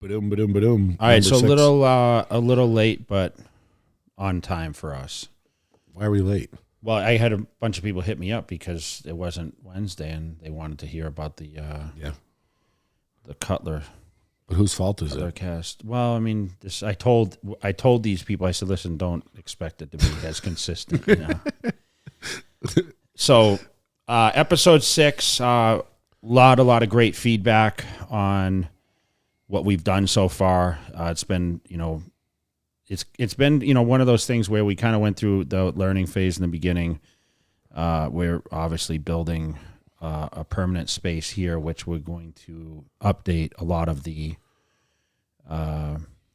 Ba-doom, ba-doom, ba-doom. All right, so 6. a little late, but on time for us. Why are we late? Well, I had a bunch of people hit me up because it wasn't Wednesday, and they wanted to hear about the Cutler. But whose fault is Cutler it? cast. Well, I mean, I told these people, I said, listen, don't expect it to be as consistent. You know? So, episode 6, a lot of great feedback on what we've done so far. It's been, it's been, one of those things where we kind of went through the learning phase in the beginning. We're obviously building a permanent space here, which we're going to update a lot of the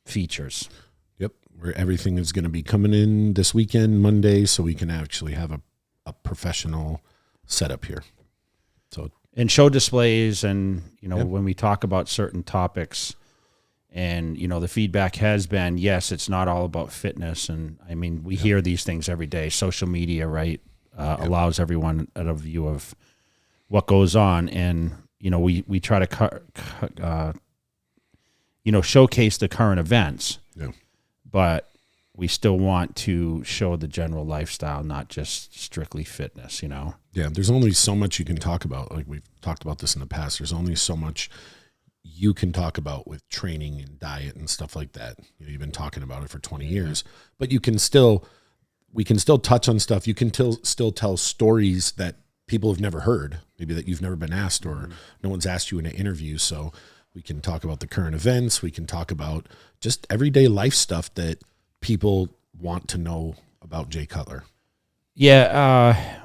features. Yep, where everything is going to be coming in this weekend, Monday, so we can actually have a professional setup here. So And show displays, and when we talk about certain topics, and the feedback has been, yes, it's not all about fitness, and I mean we hear these things every day. Social media, right, allows everyone a view of what goes on, and we try to showcase the current events, but we still want to show the general lifestyle, not just strictly fitness. Yeah, there's only so much you can talk about. Like we've talked about this in the past. There's only so much you can talk about with training and diet and stuff like that. You've been talking about it for 20 years, but we can still touch on stuff. You can still tell stories that people have never heard, maybe that you've never been asked, or no one's asked you in an interview. So we can talk about the current events. We can talk about just everyday life stuff that people want to know about Jay Cutler. Yeah,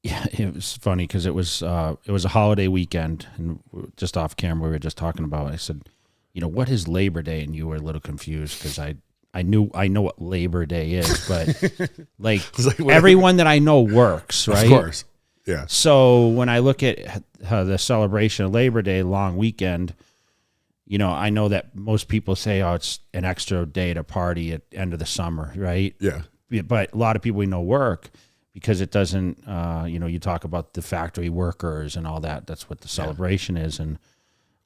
it was funny because it was a holiday weekend, and just off camera we were just talking about. I said, what is Labor Day? And you were a little confused because I know what Labor Day is, but like everyone that I know works, right? Of course, yeah. So when I look at the celebration of Labor Day, long weekend, I know that most people say, oh, it's an extra day to party at the end of the summer, right? Yeah. But a lot of people we know work because it doesn't, you talk about the factory workers and all that. That's what the celebration is. And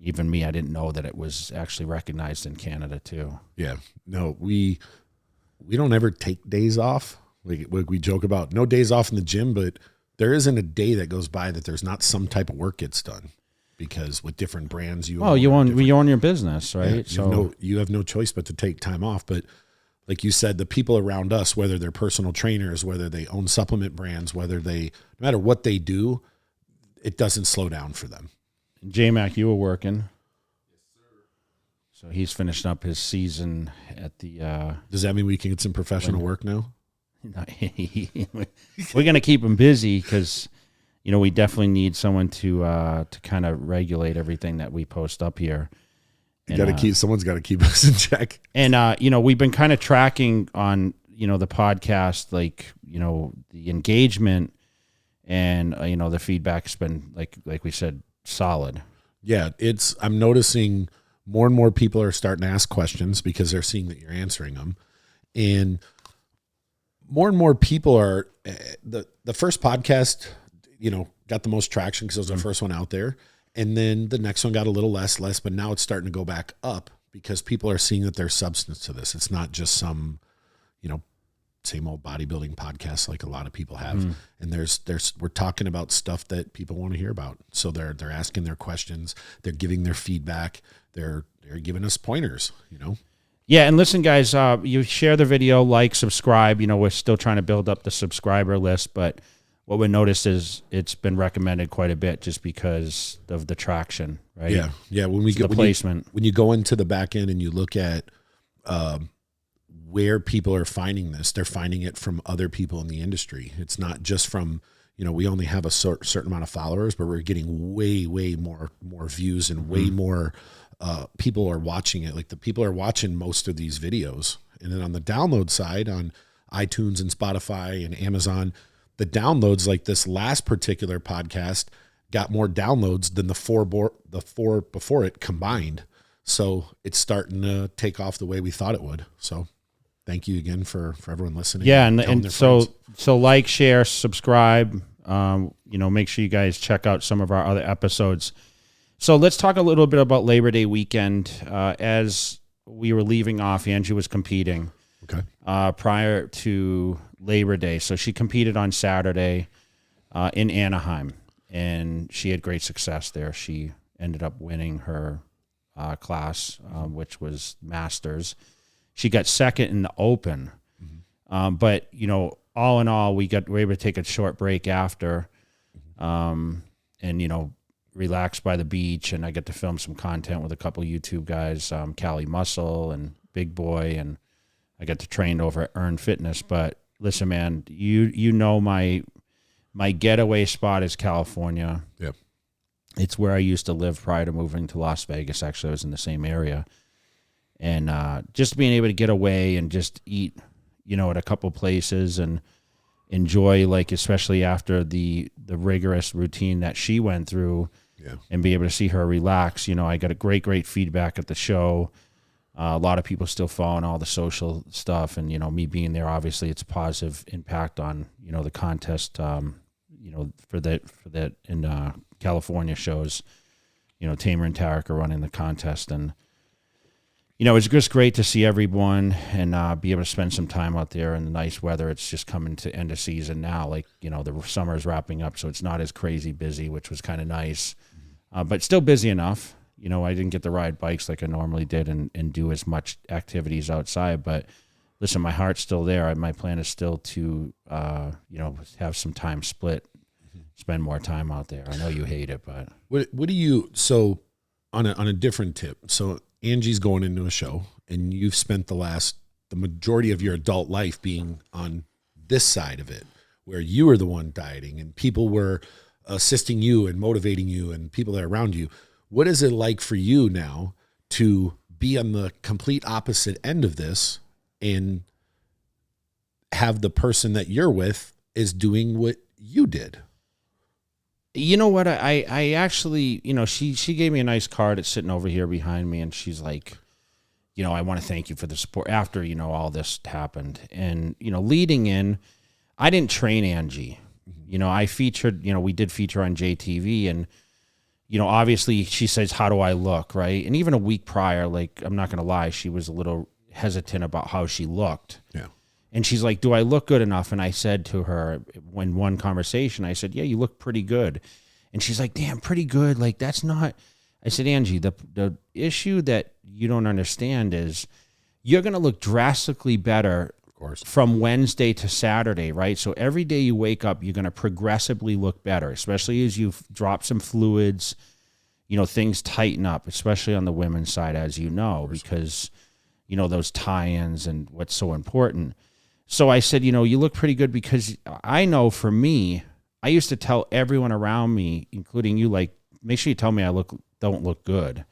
even me, I didn't know that it was actually recognized in Canada too. Yeah. No, we don't ever take days off. Like we joke about no days off in the gym, but there isn't a day that goes by that there's not some type of work gets done. Because with different brands, you own your business, right? Yeah, you have no choice but to take time off. But like you said, the people around us, whether they're personal trainers, whether they own supplement brands, no matter what they do, it doesn't slow down for them. J-Mac, you were working. Yes, sir. So he's finishing up his season at the. Does that mean we can get some professional work now? We're gonna keep him busy because. We definitely need someone to kind of regulate everything that we post up here. Someone's got to keep us in check. And we've been kind of tracking on the podcast, like the engagement, and the feedback's been like we said, solid. Yeah, I'm noticing more and more people are starting to ask questions because they're seeing that you're answering them, and more people are the first podcast. Got the most traction because it was the first one out there. And then the next one got a little less, but now it's starting to go back up because people are seeing that there's substance to this. It's not just some, same old bodybuilding podcast like a lot of people have. And we're talking about stuff that people want to hear about. So they're asking their questions. They're giving their feedback. They're giving us pointers, Yeah, and listen, guys, you share the video, like, subscribe. We're still trying to build up the subscriber list, but what we noticed is it's been recommended quite a bit just because of the traction, right? Yeah. When you go into the back end and you look at where people are finding this, they're finding it from other people in the industry. It's not just from we only have a certain amount of followers, but we're getting way more views and way more people are watching it. Like the people are watching most of these videos, and then on the download side on iTunes and Spotify and Amazon. The downloads, like this last particular podcast, got more downloads than the four before it combined. So it's starting to take off the way we thought it would. So thank you again for everyone listening. Yeah, and so like, share, subscribe. Make sure you guys check out some of our other episodes. So let's talk a little bit about Labor Day weekend. As we were leaving off, Angie was competing prior to Labor Day. So she competed on Saturday in Anaheim, and she had great success there. She ended up winning her class, which was Masters. She got second in the Open. But, all in all, we were able to take a short break after and, relax by the beach. And I get to film some content with a couple of YouTube guys, Callie Muscle and Big Boy. And I got to train over at Earn Fitness. But listen, man, my getaway spot is California. Yep. It's where I used to live prior to moving to Las Vegas. Actually, I was in the same area. And just being able to get away and just eat, at a couple places and enjoy, especially after the rigorous routine that she went through, and be able to see her relax. I got a great feedback at the show. A lot of people still following all the social stuff, and me being there, obviously, it's a positive impact on the contest. For that in California shows, Tamer and Tarek are running the contest, and it's just great to see everyone and be able to spend some time out there in the nice weather. It's just coming to end of season now. The summer's wrapping up, so it's not as crazy busy, which was kind of nice, but still busy enough. I didn't get to ride bikes like I normally did and do as much activities outside. But listen, my heart's still there. My plan is still to, have some time split, spend more time out there. I know you hate it, but what do you, so on a different tip, so Angie's going into a show, and you've spent the majority of your adult life being on this side of it, where you were the one dieting and people were assisting you and motivating you and people that are around you. What is it like for you now to be on the complete opposite end of this and have the person that you're with is doing what you did? You know what? I actually, she gave me a nice card. It's sitting over here behind me, and she's like, I want to thank you for the support after, all this happened. And, leading in, I didn't train Angie. I featured, we did feature on JTV, and, obviously she says, how do I look, right? And even a week prior, I'm not going to lie, she was a little hesitant about how she looked. Yeah. And she's like, do I look good enough? And I said to her in one conversation, I said, yeah, you look pretty good. And she's like, damn, pretty good. That's not, I said, Angie, the issue that you don't understand is you're going to look drastically better from Wednesday to Saturday, right? So every day you wake up, you're going to progressively look better, especially as you drop some fluids, things tighten up, especially on the women's side, as because, those tie-ins and what's so important. So I said, you look pretty good, because I know for me, I used to tell everyone around me, including you, make sure you tell me don't look good,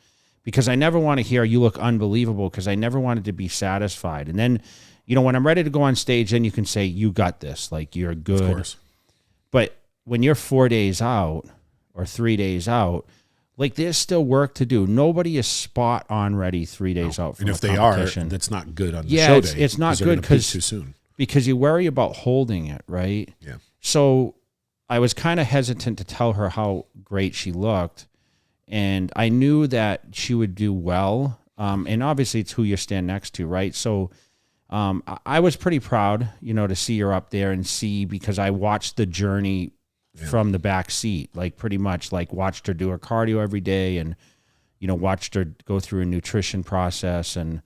because I never want to hear you look unbelievable, because I never wanted to be satisfied. And then, when I'm ready to go on stage, then you can say, you got this, you're good. Of course. But when you're 4 days out or 3 days out, there's still work to do. Nobody is spot on ready 3 days out from and if a they competition. are, that's not good on the show day. It's not good because too soon. Because you worry about holding it, right? Yeah. So I was kind of hesitant to tell her how great she looked, and I knew that she would do well. And obviously it's who you stand next to, right? So I was pretty proud, to see her up there and see, because I watched the journey from the back seat, pretty much watched her do her cardio every day, and, watched her go through a nutrition process, and,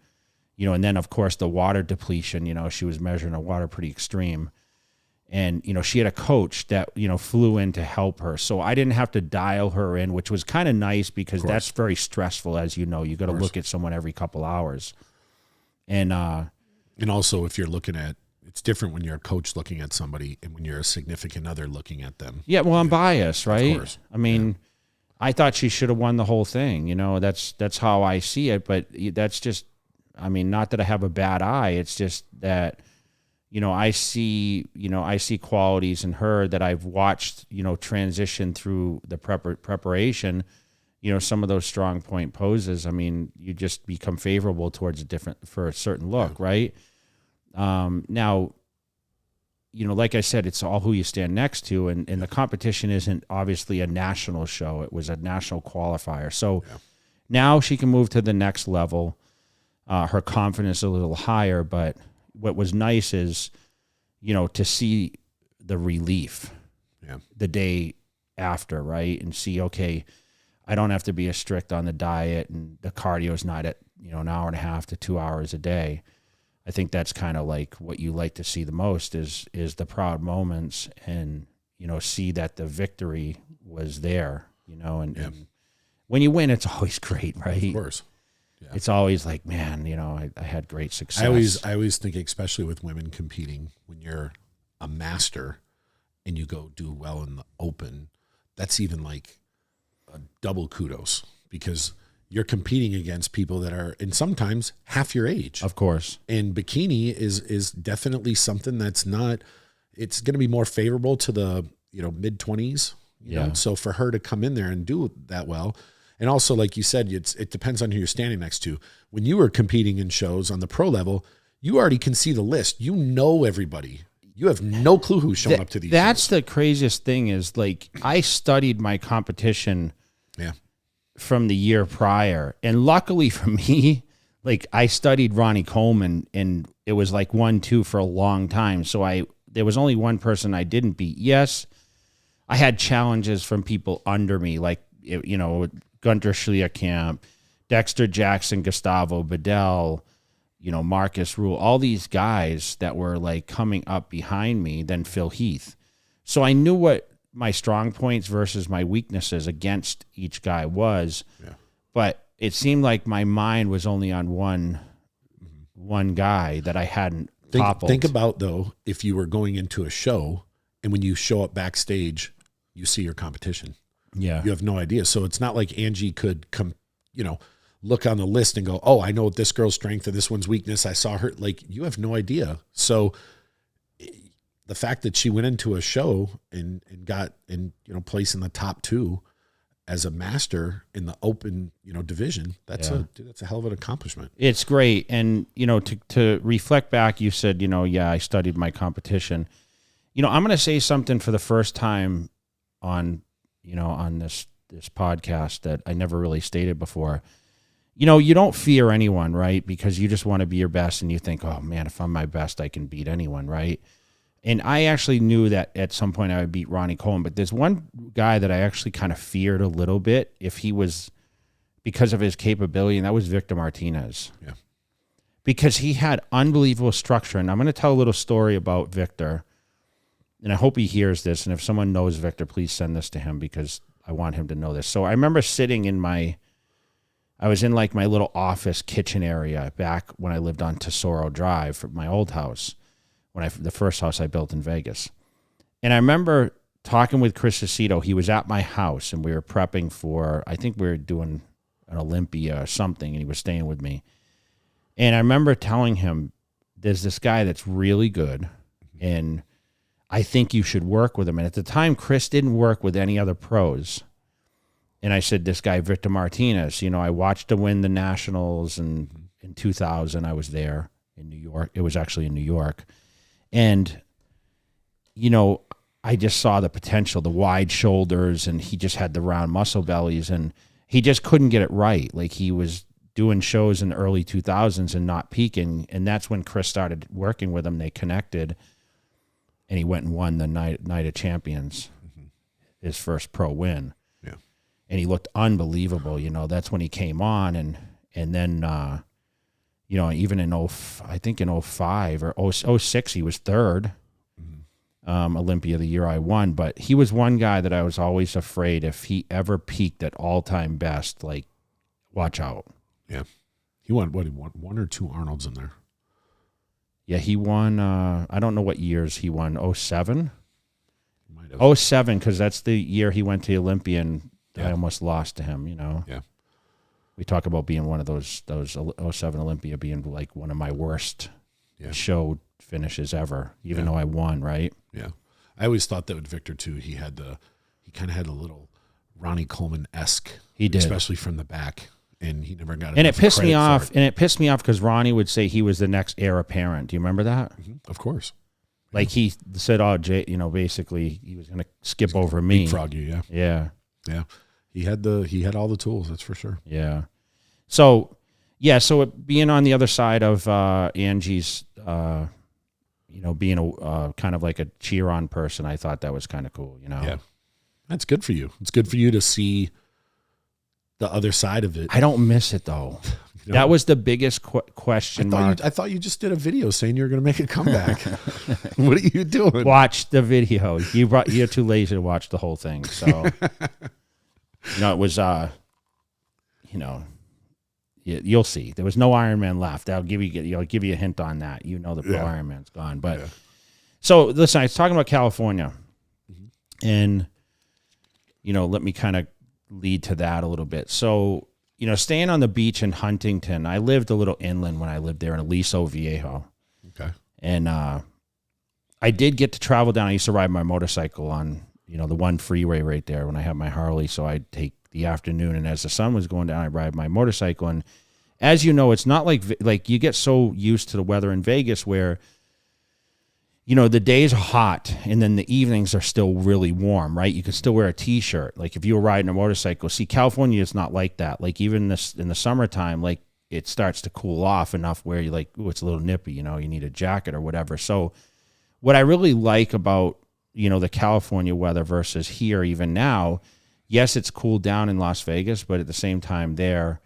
and then of course the water depletion, she was measuring her water pretty extreme. And, she had a coach that, flew in to help her. So I didn't have to dial her in, which was kind of nice, because that's very stressful. As you know, you got to look at someone every couple hours. And also, if you're looking at, it's different when you're a coach looking at somebody and when you're a significant other looking at them. Yeah, well, I'm biased, right? Of course. I mean, I thought she should have won the whole thing. That's how I see it. But that's just, not that I have a bad eye. It's just that, I see qualities in her that I've watched, transition through the preparation. Some of those strong point poses, you just become favorable towards for a certain look, right? Now, like I said, it's all who you stand next to. And the competition isn't obviously a national show. It was a national qualifier. So now she can move to the next level. Her confidence is a little higher, but what was nice is, to see the relief the day after, right? And see, okay, I don't have to be as strict on the diet, and the cardio is not at, an hour and a half to 2 hours a day. I think that's kind of like what you like to see the most is the proud moments, and, see that the victory was there, and when you win, it's always great, right? Of course. Yeah. It's always like, man, I had great success. I always think, especially with women competing, when you're a master and you go do well in the open, that's even like a double kudos, because you're competing against people that are, and sometimes half your age. Of course. And bikini is definitely something that's not, it's going to be more favorable to the, mid 20s, you know? So for her to come in there and do that well. And also, like you said, it depends on who you're standing next to. When you were competing in shows on the pro level, you already can see the list. You know everybody. You have no clue who's showing up to these That's shows. The craziest thing is, like, I studied my competition from the year prior. And luckily for me, like, I studied Ronnie Coleman, and it was like 1-2 for a long time. So there was only one person I didn't beat. Yes, I had challenges from people under me, like, Gunter Schlierkamp, Dexter Jackson, Gustavo Bedell, Marcus Rule, all these guys that were like coming up behind me, then Phil Heath. So I knew what my strong points versus my weaknesses against each guy was, but it seemed like my mind was only on one guy that I hadn't toppled. Think about, though, if you were going into a show and when you show up backstage, you see your competition. Yeah. You have no idea. So it's not like Angie could come, look on the list and go, oh, I know this girl's strength and this one's weakness. I saw her. Like, you have no idea. So the fact that she went into a show and got in, place in the top 2 as a master in the open, division, that's a hell of an accomplishment. It's great. And, to reflect back, you said, I studied my competition. I'm going to say something for the first time on this podcast that I never really stated before. You don't fear anyone, right? Because you just want to be your best, and you think, oh man, if I'm my best, I can beat anyone, right? And I actually knew that at some point I would beat Ronnie Coleman, but there's one guy that I actually kind of feared a little bit if he was, because of his capability, and that was Victor Martinez. Yeah. Because he had unbelievable structure. And I'm going to tell a little story about Victor, and I hope he hears this. And if someone knows Victor, please send this to him, because I want him to know this. So I remember sitting I was in like my little office kitchen area back when I lived on Tesoro Drive for my old house, the first house I built in Vegas. And I remember talking with Chris Aceto. He was at my house, and we were prepping for, I think we were doing an Olympia or something, and he was staying with me. And I remember telling him, there's this guy that's really good, and I think you should work with him. And at the time, Chris didn't work with any other pros. And I said, this guy, Victor Martinez, I watched him win the Nationals, and in 2000, I was there in New York. It was actually in New York. And, I just saw the potential, the wide shoulders, and he just had the round muscle bellies, and he just couldn't get it right. Like, he was doing shows in the early 2000s and not peaking. And that's when Chris started working with him. They connected, and he went and won the Night of Champions, his first pro win. And he looked unbelievable. That's when he came on, and then, even in I think in 05 or 06, he was third, Olympia the year I won. But he was one guy that I was always afraid, if he ever peaked at all-time best, like, watch out. Yeah. He won, what, he won 1 or 2 Arnolds in there. Yeah, he won, I don't know what years he won, 07? Might have. 07, because that's the year he went to Olympia, and I almost lost to him, Yeah. We talk about being one of those 07 Olympia being like one of my worst show finishes ever, even though I won, right? Yeah. I always thought that with Victor too, he kind of had a little Ronnie Coleman-esque. He did. Especially from the back. And he never got it. And it pissed me off. And it pissed me off because Ronnie would say he was the next heir apparent. Do you remember that? Of course. Like he said, "Oh, Jay, basically he was going to skip over me, frog you." Yeah. He had all the tools. That's for sure. Yeah. So being on the other side of Angie's, being a kind of like a cheer on person, I thought that was kind of cool. Yeah, that's good for you. It's good for you to see the other side of it. I don't miss it though. That was the biggest question mark. I thought you just did a video saying you were going to make a comeback. What are you doing? Watch the video. You're too lazy to watch the whole thing. So, it was, you'll see. There was no Iron Man left. I'll give you a hint on that. The pro Iron Man's gone. But so listen, I was talking about California, and let me kind of lead to that a little bit. So, staying on the beach in Huntington, I lived a little inland when I lived there in Aliso Viejo. Okay. And I did get to travel down. I used to ride my motorcycle on, the one freeway right there when I had my Harley. So I'd take the afternoon, and as the sun was going down, I'd ride my motorcycle. And as you know, it's not like you get so used to the weather in Vegas where, the days are hot and then the evenings are still really warm, right? You can still wear a t-shirt. Like if you were riding a motorcycle, see, California is not like that. Like even in the summertime, like it starts to cool off enough where you're like, ooh, it's a little nippy, you need a jacket or whatever. So what I really like about, the California weather versus here, even now, yes, it's cooled down in Las Vegas, but at the same time there,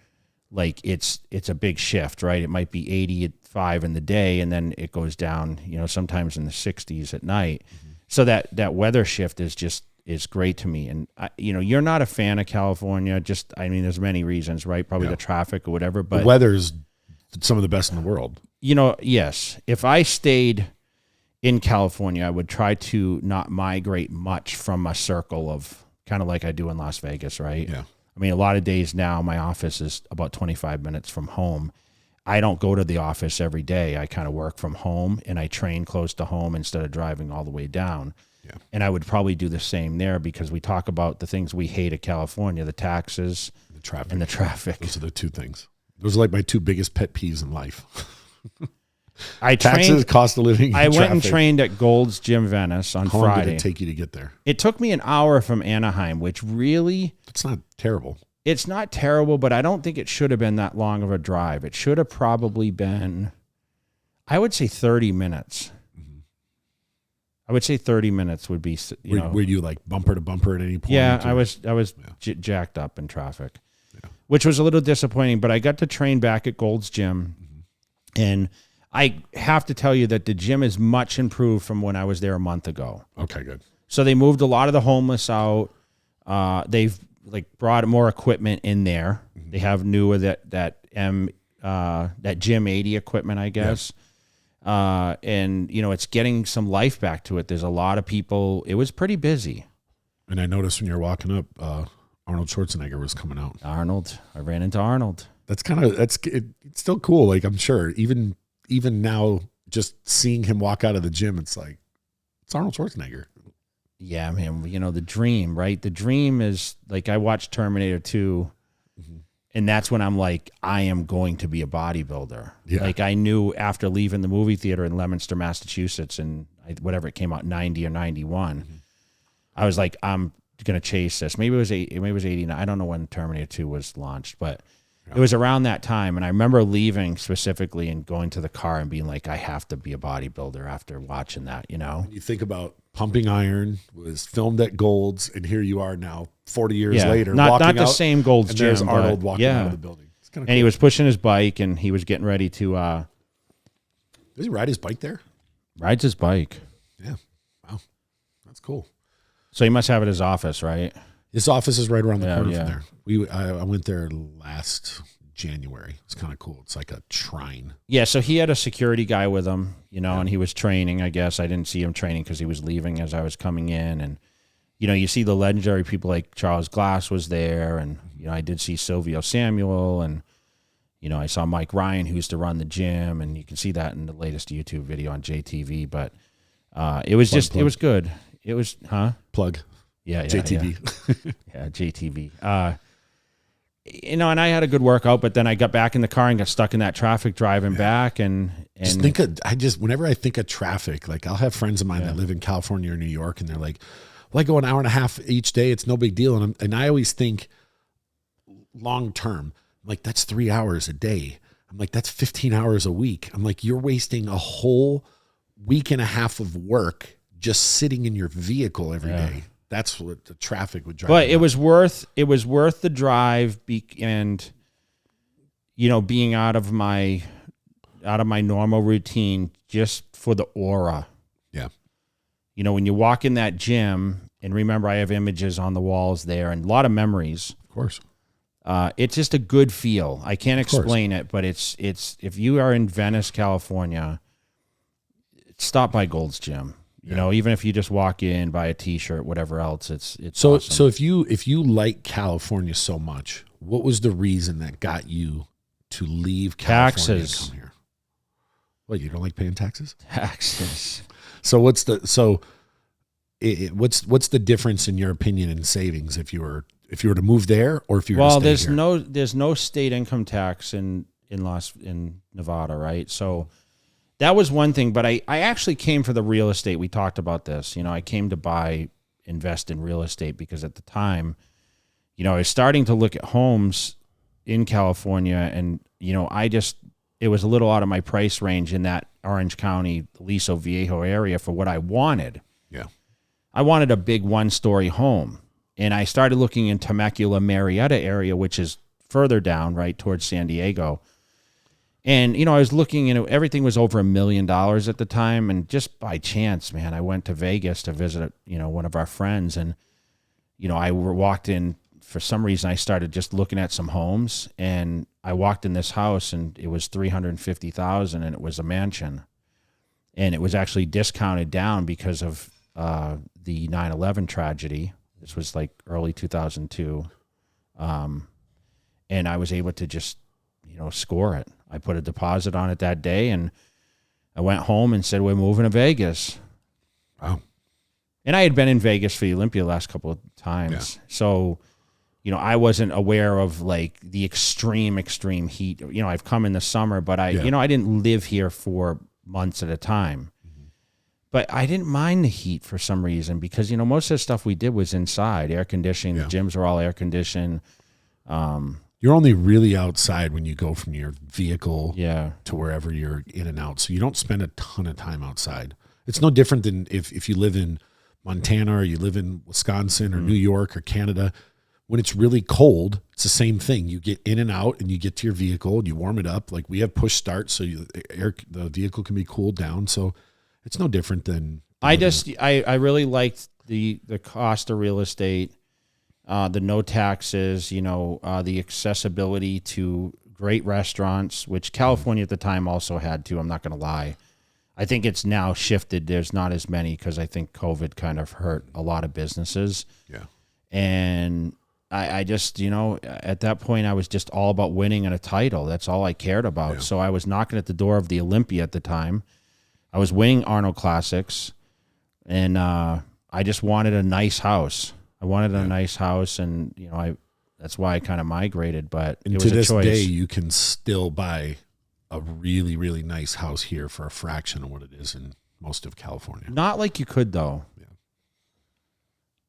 like it's a big shift, right? It might be 85 in the day, and then it goes down, sometimes in the 60s at night. Mm-hmm. So that weather shift is great to me. And you're not a fan of California. There's many reasons, right? Probably the traffic or whatever. But the weather's some of the best in the world. Yes. If I stayed in California, I would try to not migrate much from a circle of kind of like I do in Las Vegas, right? Yeah. A lot of days now, my office is about 25 minutes from home. I don't go to the office every day. I kind of work from home, and I train close to home instead of driving all the way down. Yeah. And I would probably do the same there because we talk about the things we hate at California, the taxes and the traffic. Those are the two things. Those are like my two biggest pet peeves in life. Taxes, cost of living. I went and trained at Gold's Gym Venice on Friday. How long did it take you to get there? It took me an hour from Anaheim, which really... It's not terrible. It's not terrible, but I don't think it should have been that long of a drive. It should have probably been, I would say 30 minutes. Mm-hmm. I would say 30 minutes would be, Were you like bumper to bumper at any point? Yeah, I was jacked up in traffic, which was a little disappointing, but I got to train back at Gold's Gym. Mm-hmm. And I have to tell you that the gym is much improved from when I was there a month ago. Okay, good. So they moved a lot of the homeless out. They've brought more equipment in there. Mm-hmm. They have newer that Gym 80 equipment, I guess. Yeah. And it's getting some life back to it. There's a lot of people. It was pretty busy. And I noticed when you were walking up, Arnold Schwarzenegger was coming out. I ran into Arnold. It's still cool. Like I'm sure even now, just seeing him walk out of the gym, it's like, it's Arnold Schwarzenegger. Yeah, man, the dream, right? The dream is like I watched Terminator 2, mm-hmm. and that's when I'm like, I am going to be a bodybuilder. Yeah. Like I knew after leaving the movie theater in Leominster, Massachusetts, and whatever it came out 90 or 91, mm-hmm. I was like, I'm going to chase this. Maybe it was 89. I don't know when Terminator 2 was launched, but it was around that time. And I remember leaving specifically and going to the car and being like, I have to be a bodybuilder after watching that, You think about Pumping Iron was filmed at Gold's, and here you are now, 40 years later. Not the same Gold's and gym. There's Arnold walking out of the building. It's kind of cool. He was pushing his bike, and he was getting ready to... Does he ride his bike there? Rides his bike. Yeah. Wow. That's cool. So he must have it at his office, right? His office is right around the corner from there. I went there last January. It's kind of cool. It's like a shrine. Yeah, so he had a security guy with him, and he was training, I guess. I didn't see him training because he was leaving as I was coming in. And, you see the legendary people like Charles Glass was there. And, I did see Silvio Samuel. And, I saw Mike Ryan, who used to run the gym. And you can see that in the latest YouTube video on JTV. But it was plug. It was good. It was, Plug. Yeah. JTV. Yeah, JTV. and I had a good workout, but then I got back in the car and got stuck in that traffic driving back. And whenever I think of traffic, like I'll have friends of mine that live in California or New York, and they're like, well, I go an hour and a half each day. It's no big deal. And I always think long term, like that's 3 hours a day. I'm like, that's 15 hours a week. I'm like, you're wasting a whole week and a half of work just sitting in your vehicle every day. That's what the traffic would drive. But it was worth the drive and, being out of my normal routine just for the aura. Yeah. When you walk in that gym, and remember I have images on the walls there and a lot of memories. Of course. It's just a good feel. I can't explain it, but it's if you are in Venice, California, stop by Gold's Gym. Even if you just walk in, buy a T-shirt, whatever else, it's so awesome. So if you like California so much, what was the reason that got you to leave California taxes? And come here? What, you don't like paying taxes? Taxes. So what's the difference in your opinion in savings if you were to move there or if you were to stay here? There's no state income tax in Nevada, right? So that was one thing, but I actually came for the real estate. We talked about this. I came to invest in real estate because at the time, I was starting to look at homes in California, and it was a little out of my price range in that Orange County, Aliso Viejo area for what I wanted. Yeah. I wanted a big 1-story home. And I started looking in Temecula, Marietta area, which is further down, right, towards San Diego. And, I was looking, everything was over $1 million at the time. And just by chance, man, I went to Vegas to visit, one of our friends. And, I walked in, for some reason, I started just looking at some homes. And I walked in this house, and it was $350,000, and it was a mansion. And it was actually discounted down because of the 9/11 tragedy. This was like early 2002. And I was able to just, score it. I put a deposit on it that day, and I went home and said, we're moving to Vegas. Wow. And I had been in Vegas for the Olympia the last couple of times. Yeah. So, I wasn't aware of like the extreme heat. I've come in the summer, but I didn't live here for months at a time. But I didn't mind the heat for some reason because, most of the stuff we did was inside, air conditioning. Yeah. The gyms were all air conditioned. You're only really outside when you go from your vehicle to wherever you're in and out. So you don't spend a ton of time outside. It's no different than if you live in Montana or you live in Wisconsin or New York or Canada. When it's really cold, it's the same thing. You get in and out and you get to your vehicle and you warm it up. Like we have push start, so the vehicle can be cooled down. So it's no different than. I really liked the cost of real estate, the no taxes, the accessibility to great restaurants, which California at the time also had too. I'm not going to lie. I think it's now shifted. There's not as many because I think COVID kind of hurt a lot of businesses. Yeah. And I just, at that point I was just all about winning and a title. That's all I cared about. Yeah. So I was knocking at the door of the Olympia at the time. I was winning Arnold Classics, and I just wanted a nice house. I wanted a nice house, and that's why I kind of migrated. But and it was to this a choice. Day, you can still buy a really, really nice house here for a fraction of what it is in most of California. Not like you could though. Yeah.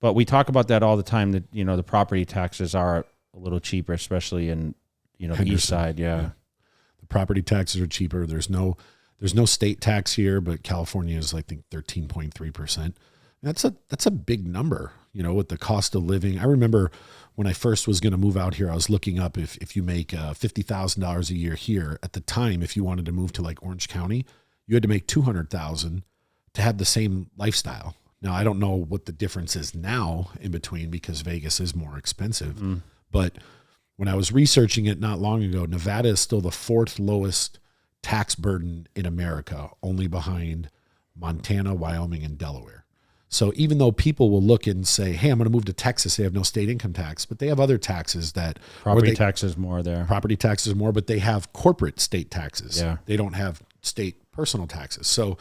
But we talk about that all the time. That the property taxes are a little cheaper, especially in the east side. Yeah. The property taxes are cheaper. There's no state tax here, but California is, I think, 13.3%. That's a big number, with the cost of living. I remember when I first was going to move out here, I was looking up if you make $50,000 a year here. At the time, if you wanted to move to like Orange County, you had to make $200,000 to have the same lifestyle. Now, I don't know what the difference is now in between because Vegas is more expensive. But when I was researching it not long ago, Nevada is still the 4th lowest tax burden in America, only behind Montana, Wyoming, and Delaware. So even though people will look and say, hey, I'm going to move to Texas, they have no state income tax, but they have other taxes that property taxes more there. Property taxes more, but they have corporate state taxes. Yeah. They don't have state personal taxes. So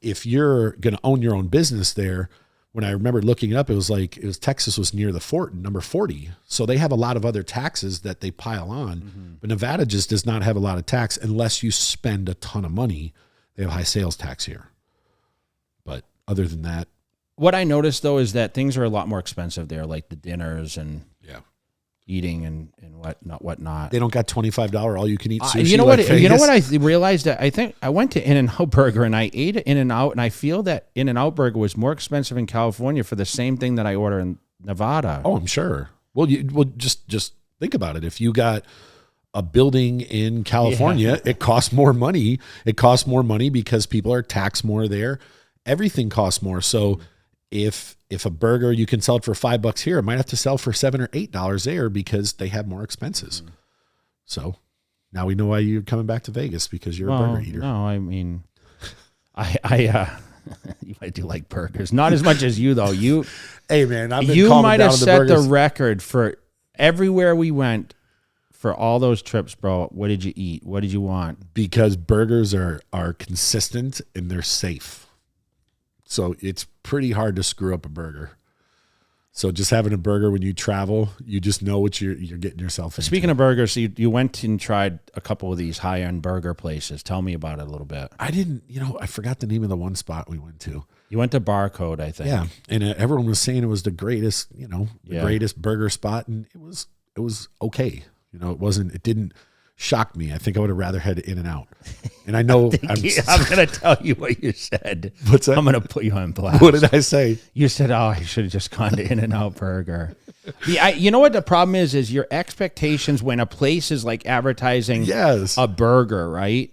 if you're going to own your own business there, when I remember looking it up, Texas was near the number 40. So they have a lot of other taxes that they pile on, but Nevada just does not have a lot of tax unless you spend a ton of money. They have high sales tax here. But other than that, what I noticed though is that things are a lot more expensive there, like the dinners and eating and whatnot. They don't got $25 all you can eat sushi. You know like what? Vegas. You know what? I realized that I think I went to In-N-Out Burger and I ate In-N-Out, and I feel that In-N-Out Burger was more expensive in California for the same thing that I order in Nevada. Oh, I'm sure. Well, just think about it. If you got a building in California, it costs more money. It costs more money because people are taxed more there. Everything costs more. So if a burger you can sell it for $5 here, it might have to sell for $7 or $8 there because they have more expenses. So now we know why you're coming back to Vegas, because you're a burger eater. No, I mean, I do like burgers, not as much as you though. Hey man, you might have set the record for everywhere we went for all those trips, bro. What did you eat? What did you want? Because burgers are consistent and they're safe. So it's pretty hard to screw up a burger. So just having a burger when you travel, you just know what you're getting yourself into. Speaking of burgers, you went and tried a couple of these high-end burger places. Tell me about it a little bit. I didn't, I forgot the name of the one spot we went to. You went to Barcode, I think. Yeah, and everyone was saying it was the greatest, greatest burger spot, and it was okay. It didn't shock me. I think I would have rather had In-N-Out. And I know I'm going to tell you what you said. What's that? I'm going to put you on blast. What did I say? You said, "Oh, I should have just gone to In-N-Out Burger." You know what the problem is your expectations when a place is like advertising a burger, right?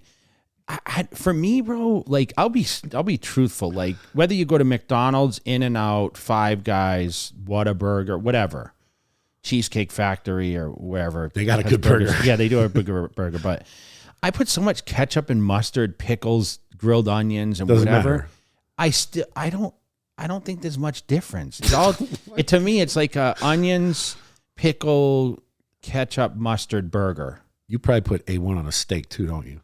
For me, bro, like I'll be truthful. Like whether you go to McDonald's, In-N-Out, Five Guys, Whataburger, whatever. Cheesecake Factory or wherever. They got a good burger. Yeah, they do a good burger. But I put so much ketchup and mustard, pickles, grilled onions, and Doesn't whatever. matter. I don't think there's much difference. It's all to me. It's like a onions, pickle, ketchup, mustard burger. You probably put A1 on a steak too, don't you?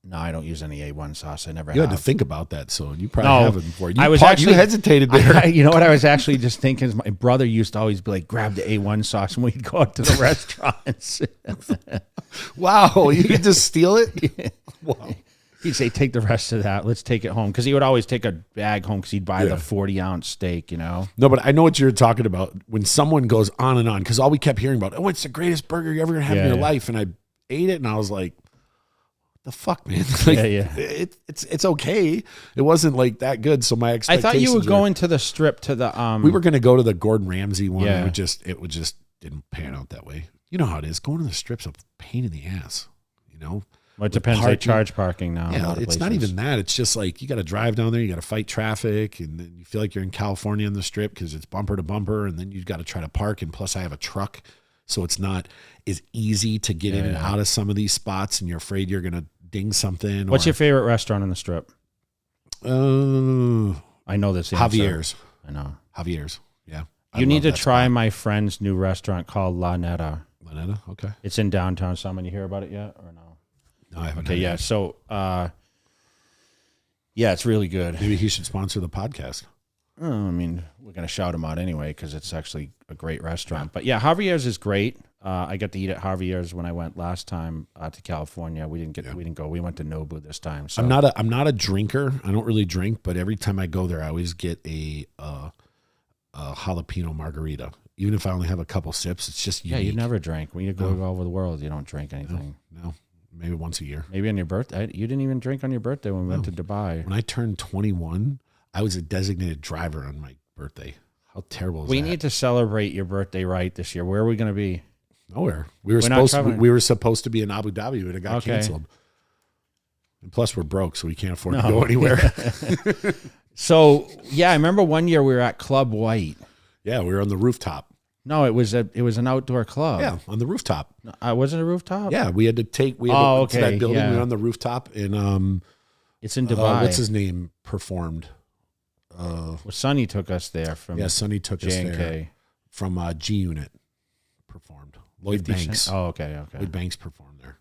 No, I don't use any A1 sauce. I never have. You had to think about that, so you probably haven't before. You hesitated there. You know what I was actually just thinking is my brother used to always be like, grab the A1 sauce when we'd go out to the restaurants. Wow, you could just steal it? Yeah. Wow. He'd say, take the rest of that. Let's take it home. Because he would always take a bag home because he'd buy the 40-ounce steak, No, but I know what you're talking about. When someone goes on and on, because all we kept hearing about, it's the greatest burger you're ever going to have in your life. And I ate it, and I was like, the fuck, man? It's okay. It wasn't like that good. So my expectations. I thought you were going to the strip to the. We were going to go to the Gordon Ramsay one. Yeah. It just didn't pan out that way. You know how it is. Going to the strip's a pain in the ass. Well, it depends. They charge parking now. Yeah, it's not even that. It's just like you got to drive down there. You got to fight traffic, and then you feel like you're in California on the strip because it's bumper to bumper, and then you got to try to park. And plus, I have a truck, so it's not as easy to get in and out of some of these spots, and you're afraid you're going to ding something. What's your favorite restaurant on the strip? I know this answer. Javier's. I know. Javier's. Yeah. You need to try my friend's new restaurant called La Neta. La Neta? Okay. It's in downtown. Someone, you hear about it yet or no? No, I haven't. Okay, yeah. So, it's really good. Maybe he should sponsor the podcast. I mean, we're going to shout him out anyway because it's actually a great restaurant. But yeah, Javier's is great. I got to eat at Javier's when I went last time to California. We didn't go. We went to Nobu this time. So I'm not a drinker. I don't really drink, but every time I go there, I always get a jalapeno margarita. Even if I only have a couple sips, it's just unique. Yeah, you never drink. When you go all over the world, you don't drink anything. No. Maybe once a year. Maybe on your birthday. You didn't even drink on your birthday when we went to Dubai. When I turned 21, I was a designated driver on my birthday. How terrible is that? We need to celebrate your birthday right this year. Where are we going to be? Nowhere. We were supposed to be in Abu Dhabi, but it got canceled. And plus, we're broke, so we can't afford to go anywhere. So, I remember one year we were at Club White. Yeah, we were on the rooftop. No, it was an outdoor club. Yeah, on the rooftop. Was it a rooftop? Yeah, we had to to that building. Yeah. We were on the rooftop, and it's in Dubai. What's his name performed? Sonny took us there from. Sonny took J&K. us there from G Unit. Performed. Lloyd Banks. Oh, okay. Lloyd Banks performed there.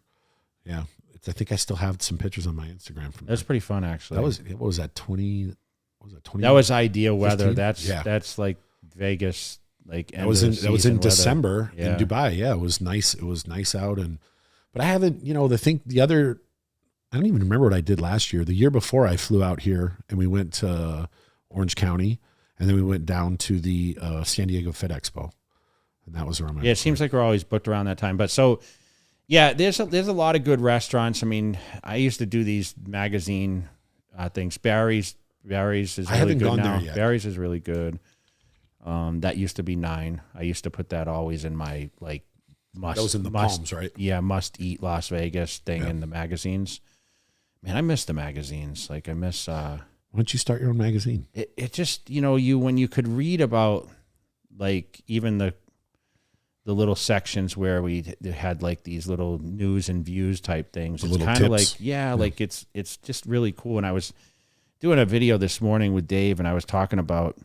Yeah, I think I still have some pictures on my Instagram from. That's pretty fun, actually. That was what was that 20? what was it? 20. That was ideal weather. 15? That's like Vegas. Like that was in December in Dubai. Yeah, it was nice. It was nice out, but I haven't. I don't even remember what I did last year. The year before, I flew out here and we went to Orange County, and then we went down to the San Diego Fit Expo, and that was around my. Yeah, it seems like we're always booked around that time. But so, yeah, there's a lot of good restaurants. I mean, I used to do these magazine things. Barry's is I really haven't good gone now. there yet. Barry's is really good. That used to be 9. I used to put that always in my like must. That was in the Palms, right? Yeah, must eat Las Vegas thing in the magazines. Man, I miss the magazines. Like I miss. Why don't you start your own magazine? It just when you could read about like even the little sections where we had like these little news and views type things. It's kind of like like it's just really cool. And I was doing a video this morning with Dave, and I was talking about.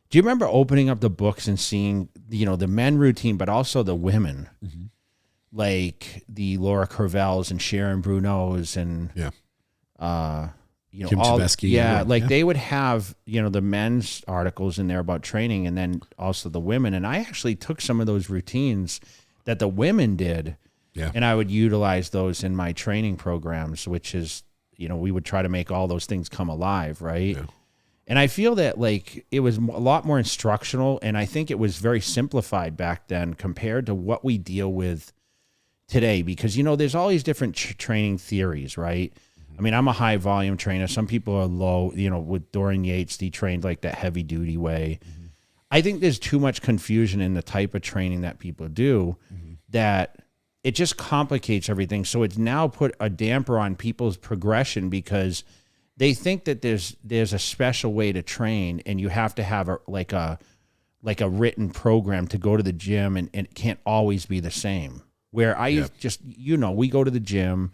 Do you remember opening up the books and seeing, the men routine, but also the women, like the Laura Curvels and Sharon Brunos and, Kim all, Chbesky, they would have, the men's articles in there about training and then also the women. And I actually took some of those routines that the women did and I would utilize those in my training programs, which is, we would try to make all those things come alive. Right. Yeah. And I feel that like it was a lot more instructional, and I think it was very simplified back then compared to what we deal with today. Because there's all these different training theories, right? I mean, I'm a high volume trainer. Some people are low. With Dorian Yates, he trained like that heavy duty way. I think there's too much confusion in the type of training that people do that it just complicates everything. So it's now put a damper on people's progression because they think that there's a special way to train, and you have to have a written program to go to the gym, and it can't always be the same. Where we go to the gym,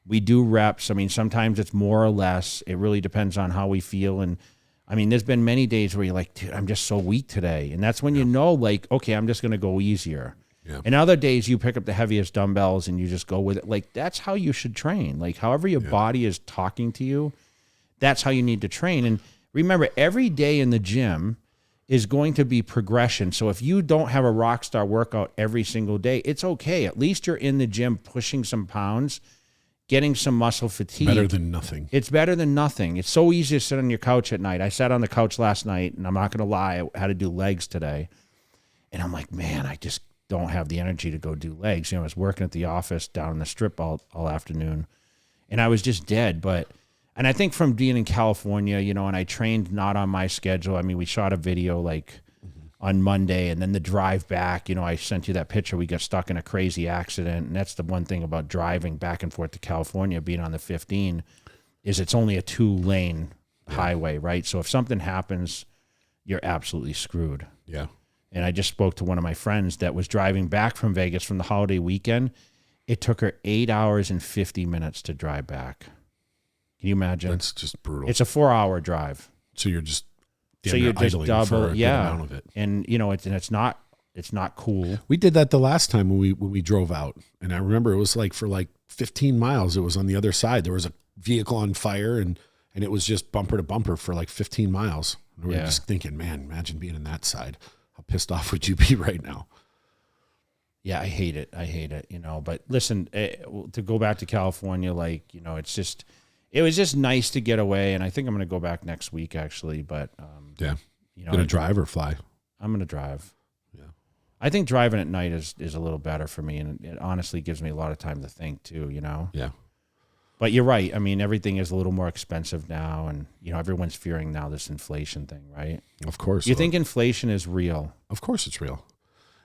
we do reps. I mean, sometimes it's more or less. It really depends on how we feel. And I mean, there's been many days where you're like, dude, I'm just so weak today. And that's when like, okay, I'm just going to go easier. Yeah. And other days you pick up the heaviest dumbbells and you just go with it. Like, that's how you should train. Like, however your body is talking to you, that's how you need to train. And remember, every day in the gym is going to be progression. So if you don't have a rock star workout every single day, it's okay. At least you're in the gym pushing some pounds, getting some muscle fatigue. Better than nothing. It's better than nothing. It's so easy to sit on your couch at night. I sat on the couch last night, and I'm not going to lie, I had to do legs today. And I'm like, man, I just don't have the energy to go do legs. I was working at the office down in the strip all afternoon, and I was just dead. And I think from being in California, and I trained not on my schedule. I mean, we shot a video like on Monday, and then the drive back, I sent you that picture. We got stuck in a crazy accident. And that's the one thing about driving back and forth to California, being on the 15, is it's only a 2-lane highway, right? So if something happens, you're absolutely screwed. Yeah. And I just spoke to one of my friends that was driving back from Vegas from the holiday weekend. It took her 8 hours and 50 minutes to drive back. Can you imagine? That's just brutal. It's a 4-hour drive. So you're just double, for a good amount of it. And it's not cool. We did that the last time when we drove out, and I remember it was like for like 15 miles. It was on the other side. There was a vehicle on fire, and it was just bumper to bumper for like 15 miles. And we were just thinking, man, imagine being on that side. How pissed off would you be right now? Yeah, I hate it. But listen, to go back to California, like, it was just nice to get away, and I think I'm going to go back next week, actually. But going to drive or fly? I'm going to drive. Yeah, I think driving at night is a little better for me, and it honestly gives me a lot of time to think too. Yeah. But you're right. I mean, everything is a little more expensive now, and everyone's fearing now this inflation thing, right? Of course. You think inflation is real? Of course, it's real.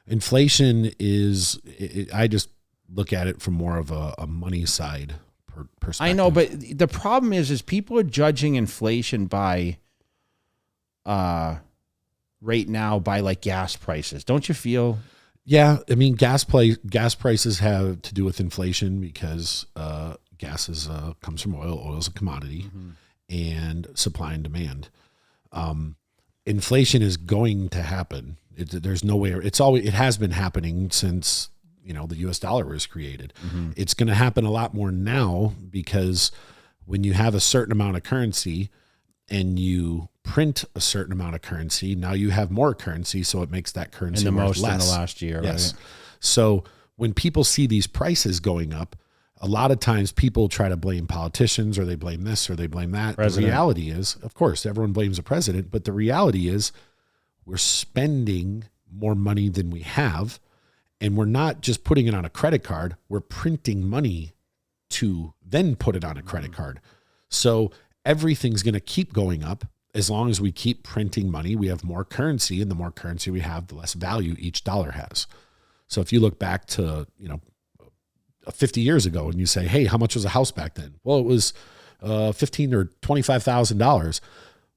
Inflation is. I just look at it from more of a money side perspective. I know, but the problem is people are judging inflation by, right now by like gas prices. Don't you feel? Yeah, I mean, gas prices have to do with inflation because gas comes from oil. Oil is a commodity, and supply and demand. Inflation is going to happen. There's no way. It has been happening since the U.S. dollar was created. It's going to happen a lot more now because when you have a certain amount of currency, and you print a certain amount of currency, now you have more currency, so it makes that currency and the worth most less. in the last year, Yes. right? So when people see these prices going up, a lot of times people try to blame politicians, or they blame this or they blame that. President. The reality is, of course, everyone blames the president, but the reality is we're spending more money than we have, and we're not just putting it on a credit card. We're printing money to then put it on a credit card. So everything's going to keep going up. As long as we keep printing money, we have more currency, and the more currency we have, the less value each dollar has. So if you look back to, 50 years ago and you say, hey, how much was a house back then? Well, it was $15,000 or $25,000.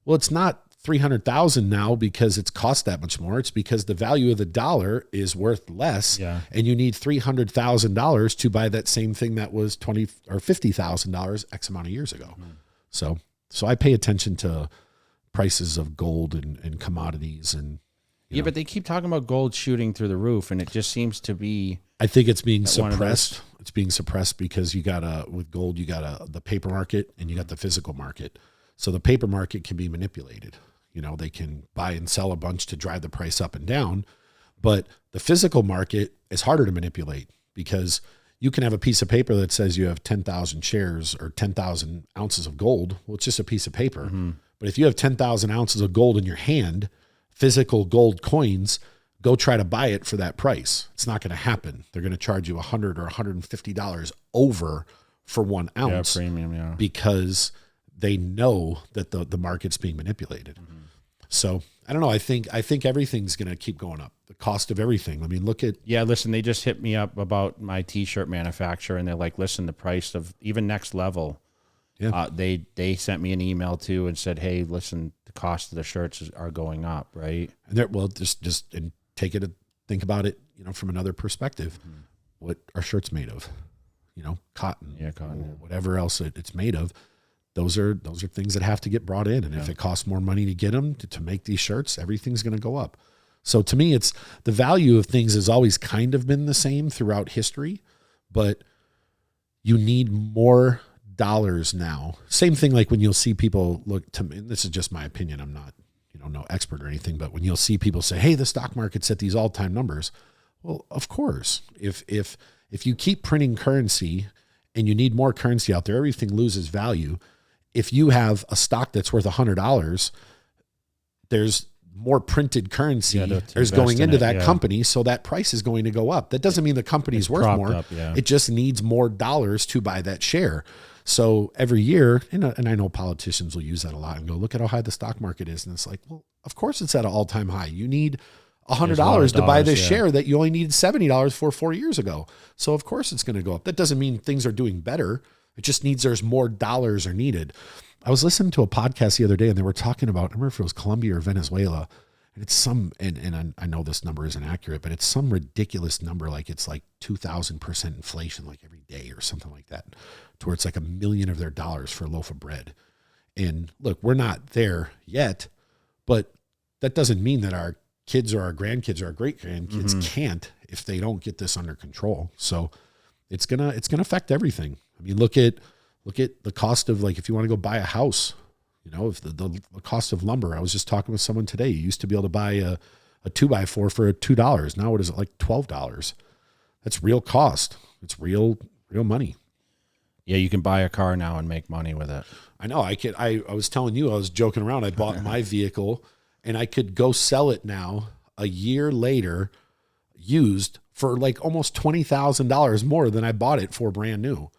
Well, it's not $300,000 now because it's cost that much more. It's because the value of the dollar is worth less, and you need $300,000 to buy that same thing that was $20,000 or $50,000 X amount of years ago. So I pay attention to prices of gold and commodities, and but they keep talking about gold shooting through the roof, and it just seems to be. I think it's being suppressed. It's being suppressed because with gold, you got the paper market and you got the physical market. So the paper market can be manipulated. They can buy and sell a bunch to drive the price up and down, but the physical market is harder to manipulate because you can have a piece of paper that says you have 10,000 shares or 10,000 ounces of gold. Well, it's just a piece of paper. Mm-hmm. But if you have 10,000 ounces of gold in your hand, physical gold coins, go try to buy it for that price. It's not going to happen. They're going to charge you $100 or $150 over for 1 ounce. Premium, because they know that the market's being manipulated. Mm-hmm. So I don't know. I think everything's going to keep going up. The cost of everything. I mean, look at. Yeah, listen, they just hit me up about my T-shirt manufacturer, and they're like, listen, the price of even Next Level. Yeah. They sent me an email too and said, hey, listen, the cost of the shirts are going up, right? And just and take it, think about it, from another perspective. Mm-hmm. What are shirts made of? Cotton. Yeah, cotton. Or whatever else it's made of. Those are things that have to get brought in. And if it costs more money to get them, to make these shirts, everything's going to go up. So to me, it's the value of things has always kind of been the same throughout history, but you need more dollars now. Same thing like when you'll see people look to me, and this is just my opinion. I'm not, no expert or anything, but when you'll see people say, hey, the stock market's at these all-time numbers. Well, of course, if you keep printing currency and you need more currency out there, everything loses value. If you have a stock that's worth $100, there's more printed currency there's going into that company, so that price is going to go up. That doesn't mean the company's worth more. It just needs more dollars to buy that share. So every year, and I know politicians will use that a lot and go, look at how high the stock market is. And it's like, well, of course it's at an all-time high. You need $100 to buy this share that you only needed $70 for 4 years ago. So of course it's going to go up. That doesn't mean things are doing better. It just means there's more dollars are needed. I was listening to a podcast the other day and they were talking about, I remember if it was Colombia or Venezuela, and it's and I know this number isn't accurate, but it's some ridiculous number. Like it's like 2,000% inflation, like every day or something like that, to where it's like $1 million of their dollars for a loaf of bread. And look, we're not there yet, but that doesn't mean that our kids or our grandkids or our great grandkids can't if they don't get this under control. So it's gonna affect everything. I mean, look at the cost of, like, if you want to go buy a house, if the cost of lumber. I was just talking with someone today. You used to be able to buy a 2x4 for $2. Now what is it, like $12? That's real cost. It's real money. Yeah, you can buy a car now and make money with it. I know. I was telling you, I was joking around. I bought my vehicle and I could go sell it now a year later used for like almost $20,000 more than I bought it for brand new.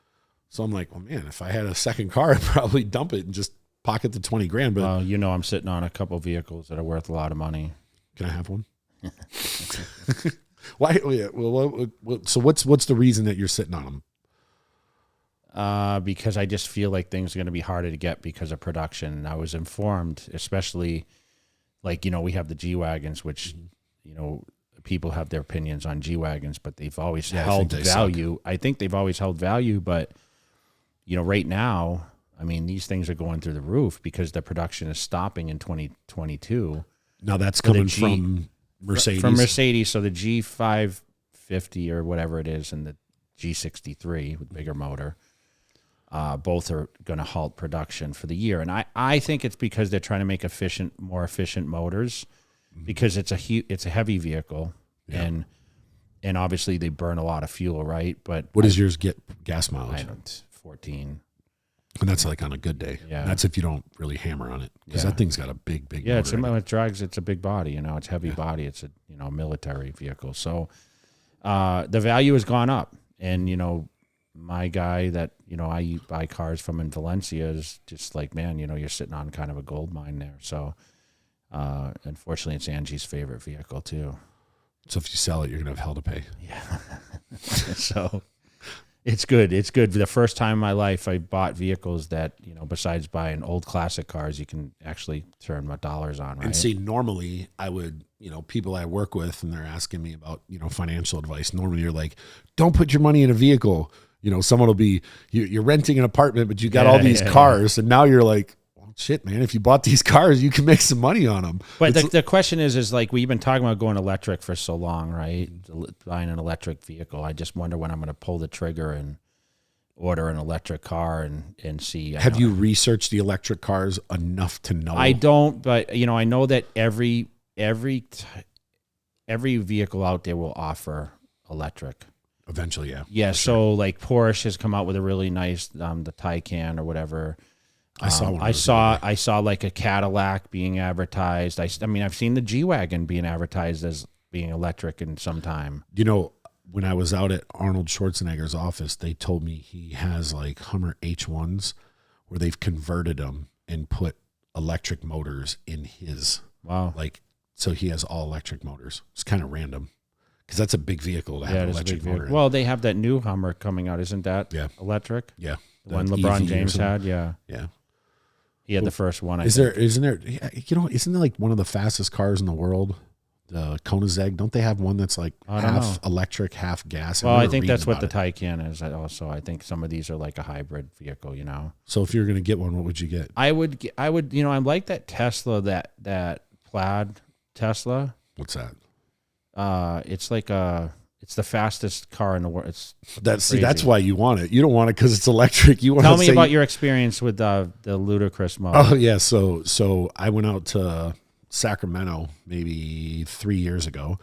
So I'm like, well, man, if I had a second car, I'd probably dump it and just pocket the $20,000. But I'm sitting on a couple of vehicles that are worth a lot of money. Can I have one? Why? Well, so what's the reason that you're sitting on them? Because I just feel like things are going to be harder to get because of production. And I was informed, especially like, we have the G-Wagons, which, people have their opinions on G-Wagons, but they've always held value. Suck. I think they've always held value, but right now, I mean, these things are going through the roof because the production is stopping in 2022. Now that's coming from Mercedes. From Mercedes, so the G550 or whatever it is and the G63 with bigger motor. both are going to halt production for the year. And I think it's because they're trying to make more efficient motors, because it's a heavy vehicle, and obviously they burn a lot of fuel, right? But what does yours get gas mileage? 14. And that's like on a good day. Yeah. That's if you don't really hammer on it, because that thing's got a big motor. It's a big body, it's heavy body. It's a military vehicle. So the value has gone up, and my guy that I buy cars from in Valencia is just like, man, you're sitting on kind of a gold mine there. So unfortunately, it's Angie's favorite vehicle too. So if you sell it, you're gonna have hell to pay. Yeah. So it's good. It's good. For the first time in my life, I bought vehicles that, besides buying old classic cars, you can actually turn my dollars on, right? And see, normally I would, people I work with, and they're asking me about, financial advice. Normally you're like, don't put your money in a vehicle. Someone will be, you're renting an apartment, but you got all these cars. And now you're like, well, shit, man, if you bought these cars, you can make some money on them. But the question is like, we've been talking about going electric for so long, right? Buying an electric vehicle. I just wonder when I'm going to pull the trigger and order an electric car and see. Have you researched the electric cars enough to know? I don't, but I know that every vehicle out there will offer electric. Eventually, yeah. Yeah, so like Porsche has come out with a really nice the Taycan or whatever. I saw one. I saw like a Cadillac being advertised. I mean, I've seen the G-Wagon being advertised as being electric in some time. When I was out at Arnold Schwarzenegger's office, they told me he has like Hummer H1s where they've converted them and put electric motors in his. Wow. So he has all electric motors. It's kind of random, because that's a big vehicle to have an electric motor in. Well, they have that new Hummer coming out. Isn't that electric? Yeah. The one LeBron James had? Yeah. Yeah. He had the first one. Isn't there like one of the fastest cars in the world? The Koenigsegg, don't they have one that's like half electric, half gas? Well, I think that's what the Taycan is. Also, I think some of these are like a hybrid vehicle. So if you're going to get one, what would you get? I would. I like that Tesla, that plaid Tesla. What's that? It's like it's the fastest car in the world. That's why you want it. You don't want it because it's electric. You want Tell me about your experience with the ludicrous mode. Oh yeah, so I went out to Sacramento maybe 3 years ago,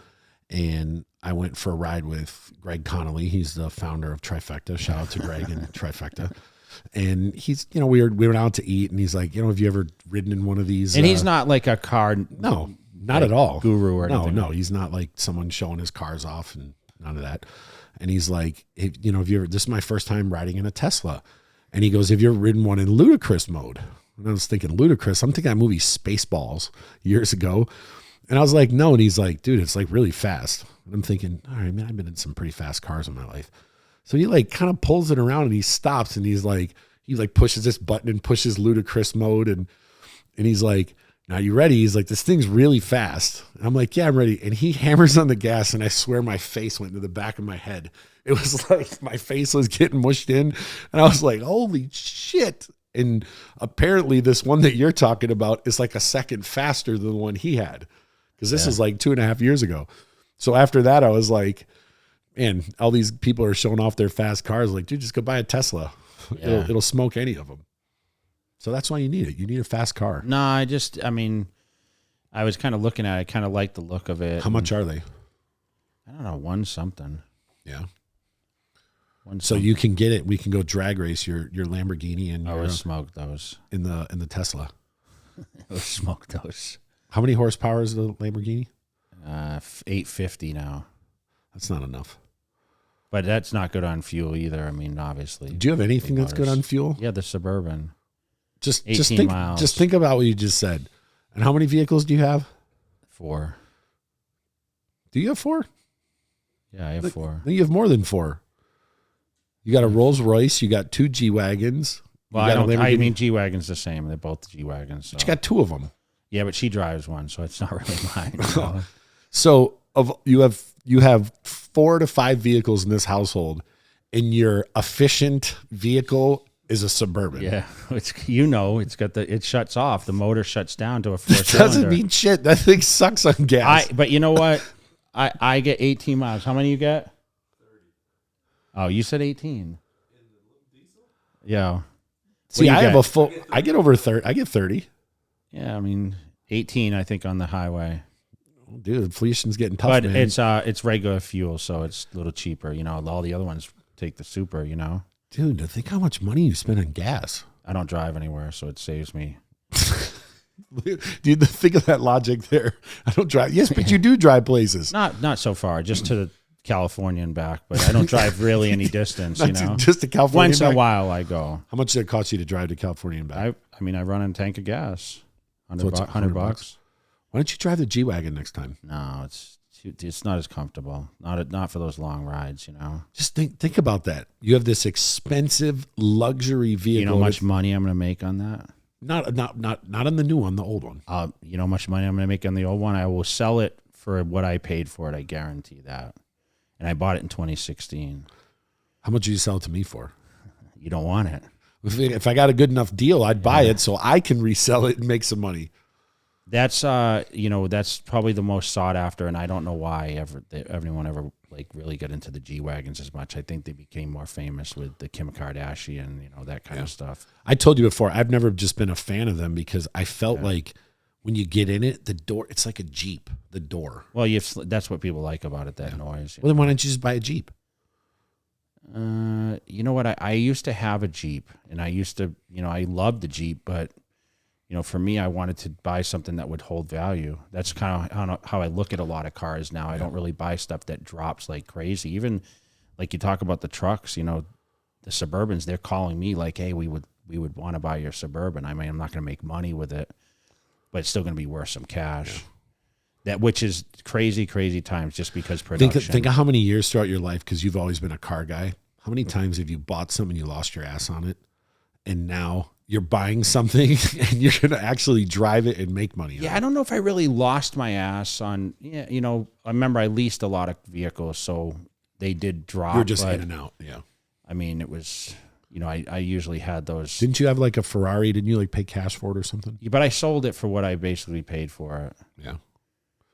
and I went for a ride with Greg Connolly. He's the founder of Trifecta. Shout out to Greg and Trifecta. And he's, we went out to eat, and he's like, have you ever ridden in one of these? And he's not like a car. No, not at all. Guru or anything. No, he's not like someone showing his cars off and none of that. And he's like, have you ever, this is my first time riding in a Tesla. And he goes, have you ever ridden one in ludicrous mode? And I was thinking ludicrous. I'm thinking that movie Spaceballs years ago. And I was like, no. And he's like, dude, it's like really fast. And I'm thinking, all right, man, I've been in some pretty fast cars in my life. So he like kind of pulls it around and he stops and he's like, he pushes this button and pushes ludicrous mode. And he's like, now you ready? He's like, this thing's really fast. And I'm like, yeah, I'm ready. And he hammers on the gas, and I swear my face went into the back of my head. It was like my face was getting mushed in. And I was like, holy shit. And apparently this one that you're talking about is like a second faster than the one he had, because this is like 2.5 years ago. So after that, I was like, man, all these people are showing off their fast cars. Like, dude, just go buy a Tesla. Yeah. It'll smoke any of them. So that's why you need it. You need a fast car. No, I was kind of looking at it. I kind of like the look of it. How much are they? I don't know, one something. Yeah. So you can get it. We can go drag race your Lamborghini and I was smoked those in the Tesla. I was smoked those. How many horsepower is the Lamborghini? 850 now. That's not enough. But that's not good on fuel either. I mean, obviously. Do you have anything that's good on fuel? Yeah, the Suburban. Just think about what you just said. And how many vehicles do you have? 4. Do you have 4? Yeah, I have 4. Then you have more than 4. You got a Rolls Royce. You got 2 G-Wagons. Well, I mean, G-Wagon's the same. They're both G-Wagons. So. But you got 2 of them. Yeah, but she drives one, so it's not really mine. So you have 4 to 5 vehicles in this household, and your efficient vehicle is a Suburban. Yeah, it's got it shuts off. The motor shuts down to a 4-cylinder. That doesn't mean shit. That thing sucks on gas. But you know what? I get 18 miles. How many you get? 30. Oh, you said 18. Yeah. See, I get over 30. I get 30. Yeah, I mean 18, I think, on the highway. Oh, dude, inflation's getting tough, But man. it's regular fuel, so it's a little cheaper. You know, all the other ones take the super. You know, Dude, think how much money you spend on gas. I don't drive anywhere, so it saves me. Dude, think of that logic there. I don't drive. Yes, but you do drive places. Not so far, just to California and back. But I don't drive really any distance. You know, just to California. Once in a while, I go. How much does it cost you to drive to California and back? I mean, I run a tank of gas. $100 bucks. Why don't you drive the G-Wagon next time? No, it's not as comfortable. Not for those long rides, you know. Just think about that. You have this expensive luxury vehicle. You know how much money I'm going to make on that? Not on the new one, the old one. You know how much money I'm going to make on the old one? I will sell it for what I paid for it. I guarantee that. And I bought it in 2016. How much did you sell it to me for? You don't want it. If I got a good enough deal, I'd buy it so I can resell it and make some money. That's that's probably the most sought after, and I don't know why everyone ever like really got into the G-Wagons as much. I think they became more famous with the Kim Kardashian, that kind of stuff. I told you before, I've never just been a fan of them because I felt like when you get in it, the door, it's like a Jeep, the door. Well, that's what people like about it, that noise. Well, then why don't you just buy a Jeep? You know what? I used to have a Jeep, and I used to, I loved the Jeep, but for me, I wanted to buy something that would hold value. That's kind of how I look at a lot of cars now. I don't really buy stuff that drops like crazy. Even like you talk about the trucks, the Suburbans, they're calling me like, hey, we would want to buy your Suburban. I mean, I'm not going to make money with it, but it's still going to be worth some cash. Yeah. Which is crazy times just because production. Think of how many years throughout your life, because you've always been a car guy. How many times have you bought something and you lost your ass on it? And now you're buying something and you're going to actually drive it and make money. Yeah, I don't know if I really lost my ass on, I remember I leased a lot of vehicles, so they did drop. You're just in and out, yeah. I mean, it was, I usually had those. Didn't you have like a Ferrari? Didn't you like pay cash for it or something? Yeah, but I sold it for what I basically paid for it. Yeah.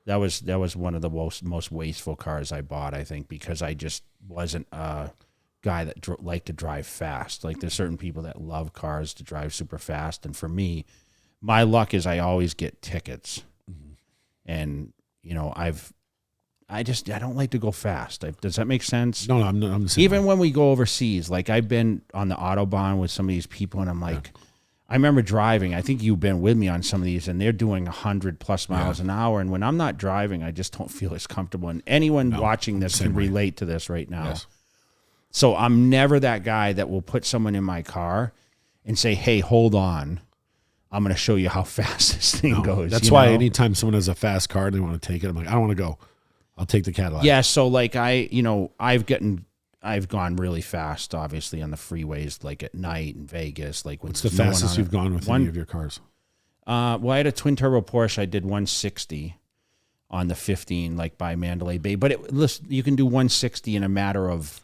That was one of the most wasteful cars I bought, I think, because I just wasn't a guy that liked to drive fast. Like there's certain people that love cars to drive super fast, and for me, my luck is I always get tickets, and I don't like to go fast. Does that make sense? No, I'm the same Even way. when we go overseas, like I've been on the Autobahn with some of these people, and I'm like. I remember driving. I think you've been with me on some of these, and they're doing 100+ miles an hour. And when I'm not driving, I just don't feel as comfortable. And anyone watching this can relate to this right now. Yes. So I'm never that guy that will put someone in my car and say, "Hey, hold on, I'm going to show you how fast this thing goes." That's why anytime someone has a fast car and they want to take it, I'm like, I don't want to go. I'll take the Cadillac. Yeah. So like I've gone really fast, obviously, on the freeways, like at night in Vegas. Like, what's the fastest you've gone with any of your cars? Well, I had a twin turbo Porsche. I did 160 on the 15, like by Mandalay Bay. But listen, you can do 160 in a matter of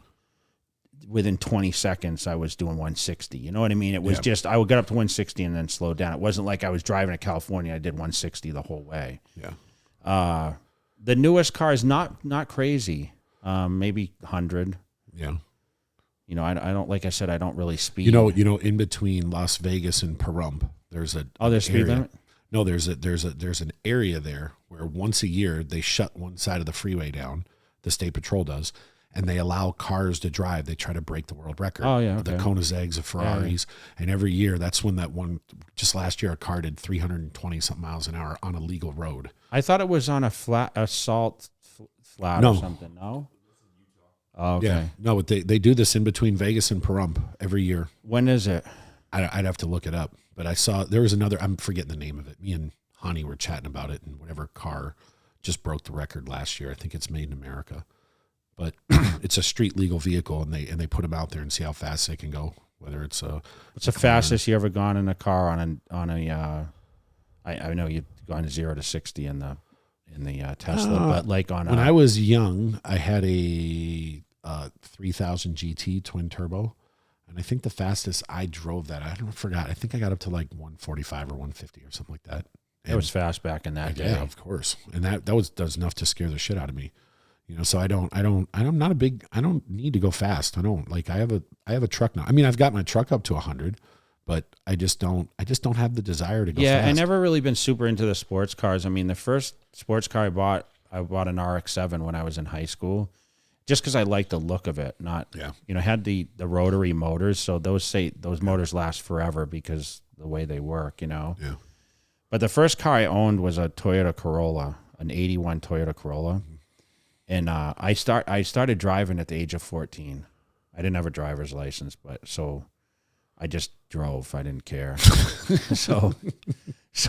within 20 seconds. I was doing 160. You know what I mean? It was just I would get up to 160 and then slow down. It wasn't like I was driving to California. I did 160 the whole way. Yeah. The newest car is not crazy. Maybe 100. Yeah. I don't, like I said, I don't really speed. In between Las Vegas and Pahrump, there's there's speed limit? No, there's an area there where once a year they shut one side of the freeway down, the state patrol does, and they allow cars to drive. They try to break the world record. Oh yeah. Okay. The Koenigsegg's, the Ferraris, and every year that's when that one. Just last year, a car did 320 something miles an hour on a legal road. I thought it was on a salt flat or something. No. Oh, okay. Yeah, no, but they do this in between Vegas and Pahrump every year. When is it? I'd have to look it up, but I saw there was another. I'm forgetting the name of it. Me and Hani were chatting about it, and whatever car just broke the record last year. I think it's made in America, but it's a street legal vehicle, and they put them out there and see how fast they can go. Whether it's what's the fastest you ever gone in a car on a I know you've gone 0 to 60 in the Tesla, but like when I was young, I had a 3000 GT twin turbo, and I think the fastest I drove that, I forgot. I think I got up to like 145 or 150 or something like that. It was fast back in that day. Yeah, of course. And that was enough to scare the shit out of me. So I'm not a big, I don't need to go fast. I have a truck now. I mean, I've got my truck up to 100, but I just don't have the desire to go fast. I never really been super into the sports cars. I mean, the first sports car I bought an RX-7 when I was in high school, just because I liked the look of it. Had the rotary motors, so those motors last forever because the way they work. Yeah. But the first car I owned was a Toyota Corolla, an 81 Toyota Corolla. And I started driving at the age of 14. I didn't have a driver's license, so I just drove. I didn't care. so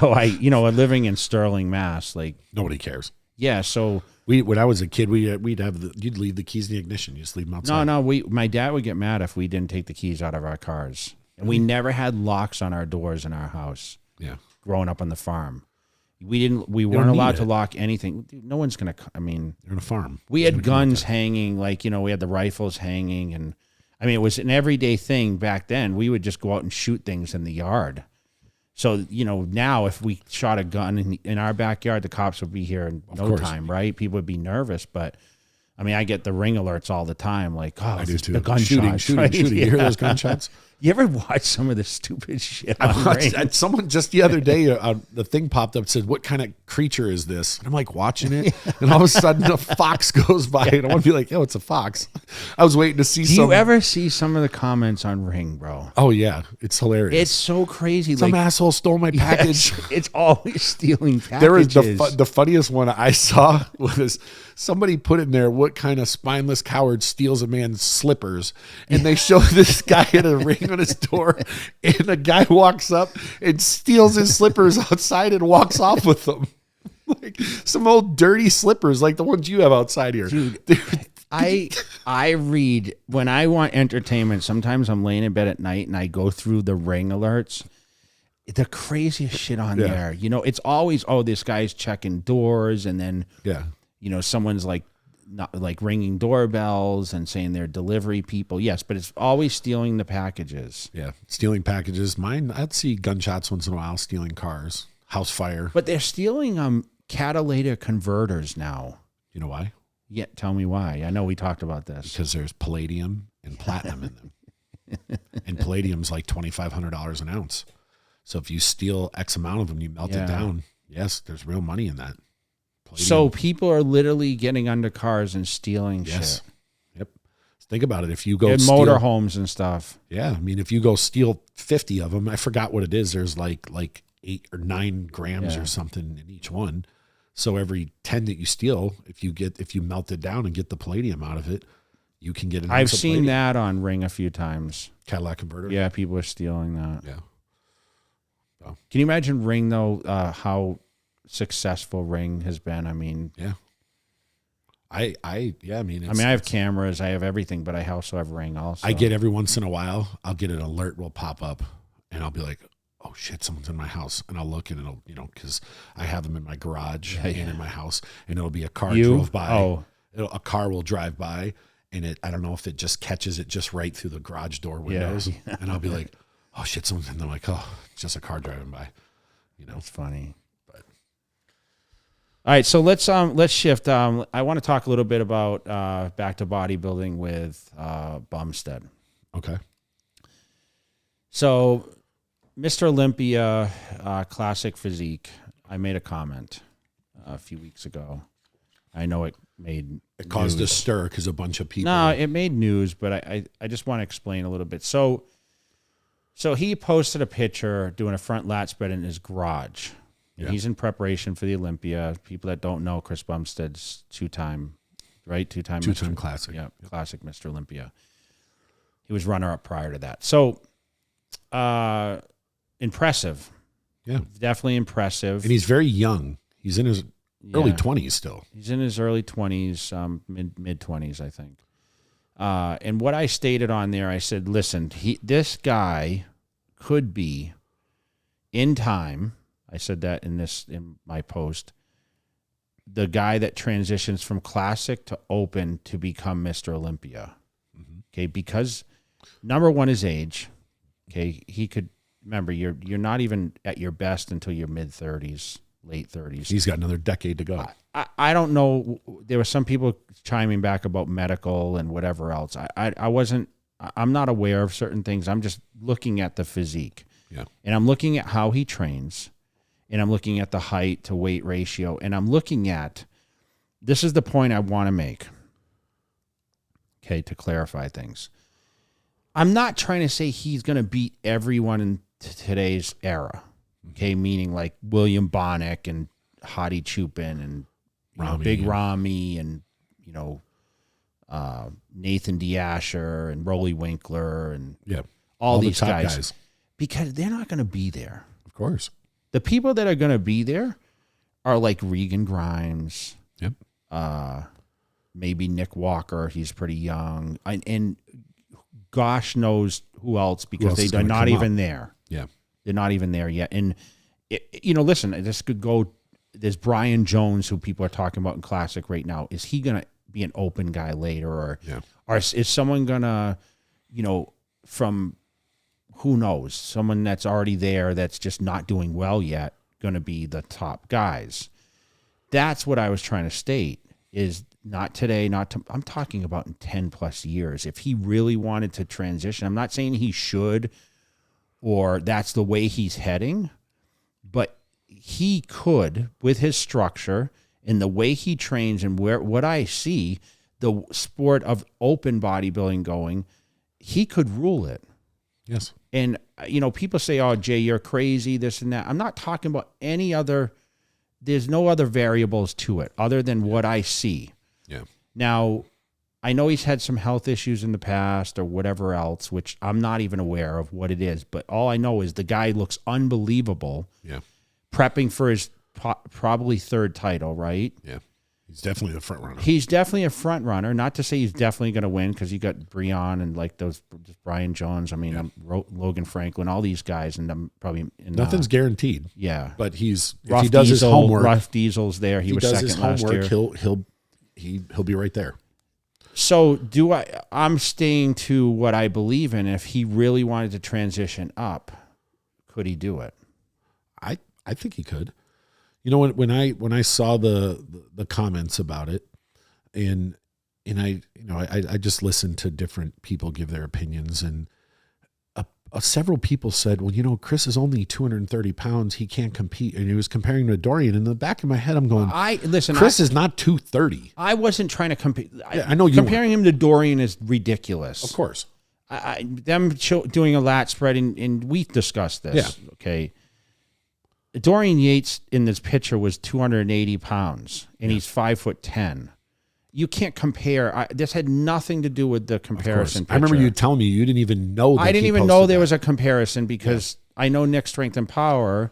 I, living in Sterling, Mass, like nobody cares. Yeah. So when I was a kid, you'd leave the keys in the ignition. You just leave them outside. No. My dad would get mad if we didn't take the keys out of our cars, and we never had locks on our doors in our house. Yeah. Growing up on the farm. We weren't allowed to lock anything. Dude, no one's going to, you're on a farm. We had guns hanging, we had the rifles hanging. And I mean, it was an everyday thing back then. We would just go out and shoot things in the yard. So, now if we shot a gun in our backyard, the cops would be here in no time, right? People would be nervous. But I mean, I get the ring alerts all the time. Like, I do too. The gunshots. Shooting. Right? You hear those gunshots? You ever watch some of the stupid shit on Ring? Someone just the other day, the thing popped up, said, "What kind of creature is this?" And I'm like watching it, and all of a sudden a fox goes by, and I want to be like, "Yo, it's a fox." I was waiting to see. Do you ever see some of the comments on Ring, bro? Oh yeah, it's hilarious. It's so crazy. Some asshole stole my package. Yes, it's always stealing packages. There was the funniest one I saw was somebody put in there, "What kind of spineless coward steals a man's slippers?" And they show this guy at a Ring on his door, and a guy walks up and steals his slippers outside and walks off with them. Like some old dirty slippers like the ones you have outside here. Dude, I read when I want entertainment. Sometimes I'm laying in bed at night and I go through the Ring alerts. The craziest shit on there. It's always, this guy's checking doors, and then someone's not ringing doorbells and saying they're delivery people. Yes, but it's always stealing the packages. Yeah, stealing packages. Mine, I'd see gunshots once in a while, stealing cars, house fire. But they're stealing catalytic converters now. You know why? Yeah, tell me why. I know we talked about this. Because there's palladium and platinum in them. And palladium's like $2,500 an ounce. So if you steal X amount of them, you melt it down. Yes, there's real money in that. Palladium. So people are literally getting under cars and stealing shit. Yep. Think about it. If you go in motorhomes and stuff. Yeah. I mean, if you go steal 50 of them, I forgot what it is. There's like 8 or 9 grams or something in each one. So every 10 that you steal, if you melt it down and get the palladium out of it, you can get an I've seen that on Ring a few times. Catalytic converter. Yeah, people are stealing that. Yeah. Oh. Can you imagine Ring though? How successful Ring has been? I mean, yeah. I have cameras, I have everything, but I also have Ring also. I get every once in a while, I'll get an alert will pop up, and I'll be like, "Oh shit, someone's in my house," and I'll look, and it'll, because I have them in my garage and in my house, and it'll be a car drove by. A car will drive by, and I don't know if it just catches it just right through the garage door windows, and I'll be like, "Oh shit, someone's in." They're like, "Oh, it's just a car driving by." It's funny. All right, so let's shift. I want to talk a little bit about back to bodybuilding with Bumstead. Okay. So, Mr. Olympia, classic physique. I made a comment a few weeks ago. I know it caused a stir because a bunch of people. No, it made news, but I just want to explain a little bit. So he posted a picture doing a front lat spread in his garage. Yeah. He's in preparation for the Olympia. People that don't know, Chris Bumstead's two-time classic. Yeah, classic Mr. Olympia. He was runner-up prior to that. So, impressive. Yeah. Definitely impressive. And he's very young. He's in his early 20s still. He's in his early 20s, mid-20s, I think. And what I stated on there, I said, listen, this guy could be, in time, I said that in my post, the guy that transitions from classic to open to become Mr. Olympia. Mm-hmm. Okay, because number one is age. Okay, he could, remember, you're not even at your best until your mid-30s. late 30s. He's got another decade to go. I don't know. There were some people chiming back about medical and whatever else. I'm not aware of certain things. I'm just looking at the physique. Yeah. And I'm looking at how he trains, and I'm looking at the height to weight ratio, and I'm looking at, this is the point I want to make. Okay, to clarify things. I'm not trying to say he's going to beat everyone in today's era. Okay, meaning like William Bonnick and Hadi Chupin and Big Ramy and Nathan D'Asher and Rolly Winkler and all these guys, because they're not going to be there. Of course, the people that are going to be there are like Regan Grimes. Yep. Maybe Nick Walker. He's pretty young, and gosh knows who else, because they're not even there. Yeah. They're not even there yet. And, listen, this could go, there's Brian Jones, who people are talking about in Classic right now. Is he going to be an open guy later? Or is someone going to, from who knows, someone that's already there that's just not doing well yet, going to be the top guys? That's what I was trying to state, is not today, I'm talking about in 10 plus years. If he really wanted to transition, I'm not saying he should, or that's the way he's heading, but he could, with his structure and the way he trains and what I see the sport of open bodybuilding going, he could rule it. Yes. And, people say, oh, Jay, you're crazy, this and that. I'm not talking about any other, there's no other variables to it other than what I see. Yeah. Now, I know he's had some health issues in the past or whatever else, which I'm not even aware of what it is. But all I know is the guy looks unbelievable. Yeah. Prepping for his probably third title, right? Yeah. He's definitely the front runner. He's definitely a front runner. Not to say he's definitely going to win, because you got Breon and like those Brian Jones. I mean, Logan Franklin, all these guys, and I'm probably nothing's guaranteed. Yeah, but if he does his homework, Rough Diesel's there. He was second last year. He'll be right there. So I'm staying to what I believe in. If he really wanted to transition up, could he do it? I think he could. When I saw the comments about it, and I just listened to different people give their opinions, and several people said, well, Chris is only 230 pounds. He can't compete. And he was comparing to Dorian. In the back of my head, I'm going, Chris is not 230. I wasn't trying to compete. I know you comparing him to Dorian is ridiculous. Of course. Them doing a lat spread, and we discussed this. Yeah. Okay. Dorian Yates in this picture was 280 pounds, and he's 5'10". You can't compare. This had nothing to do with the comparison picture. I remember you telling me you didn't even know that. I didn't even know there was a comparison, because I know Nick Strength and Power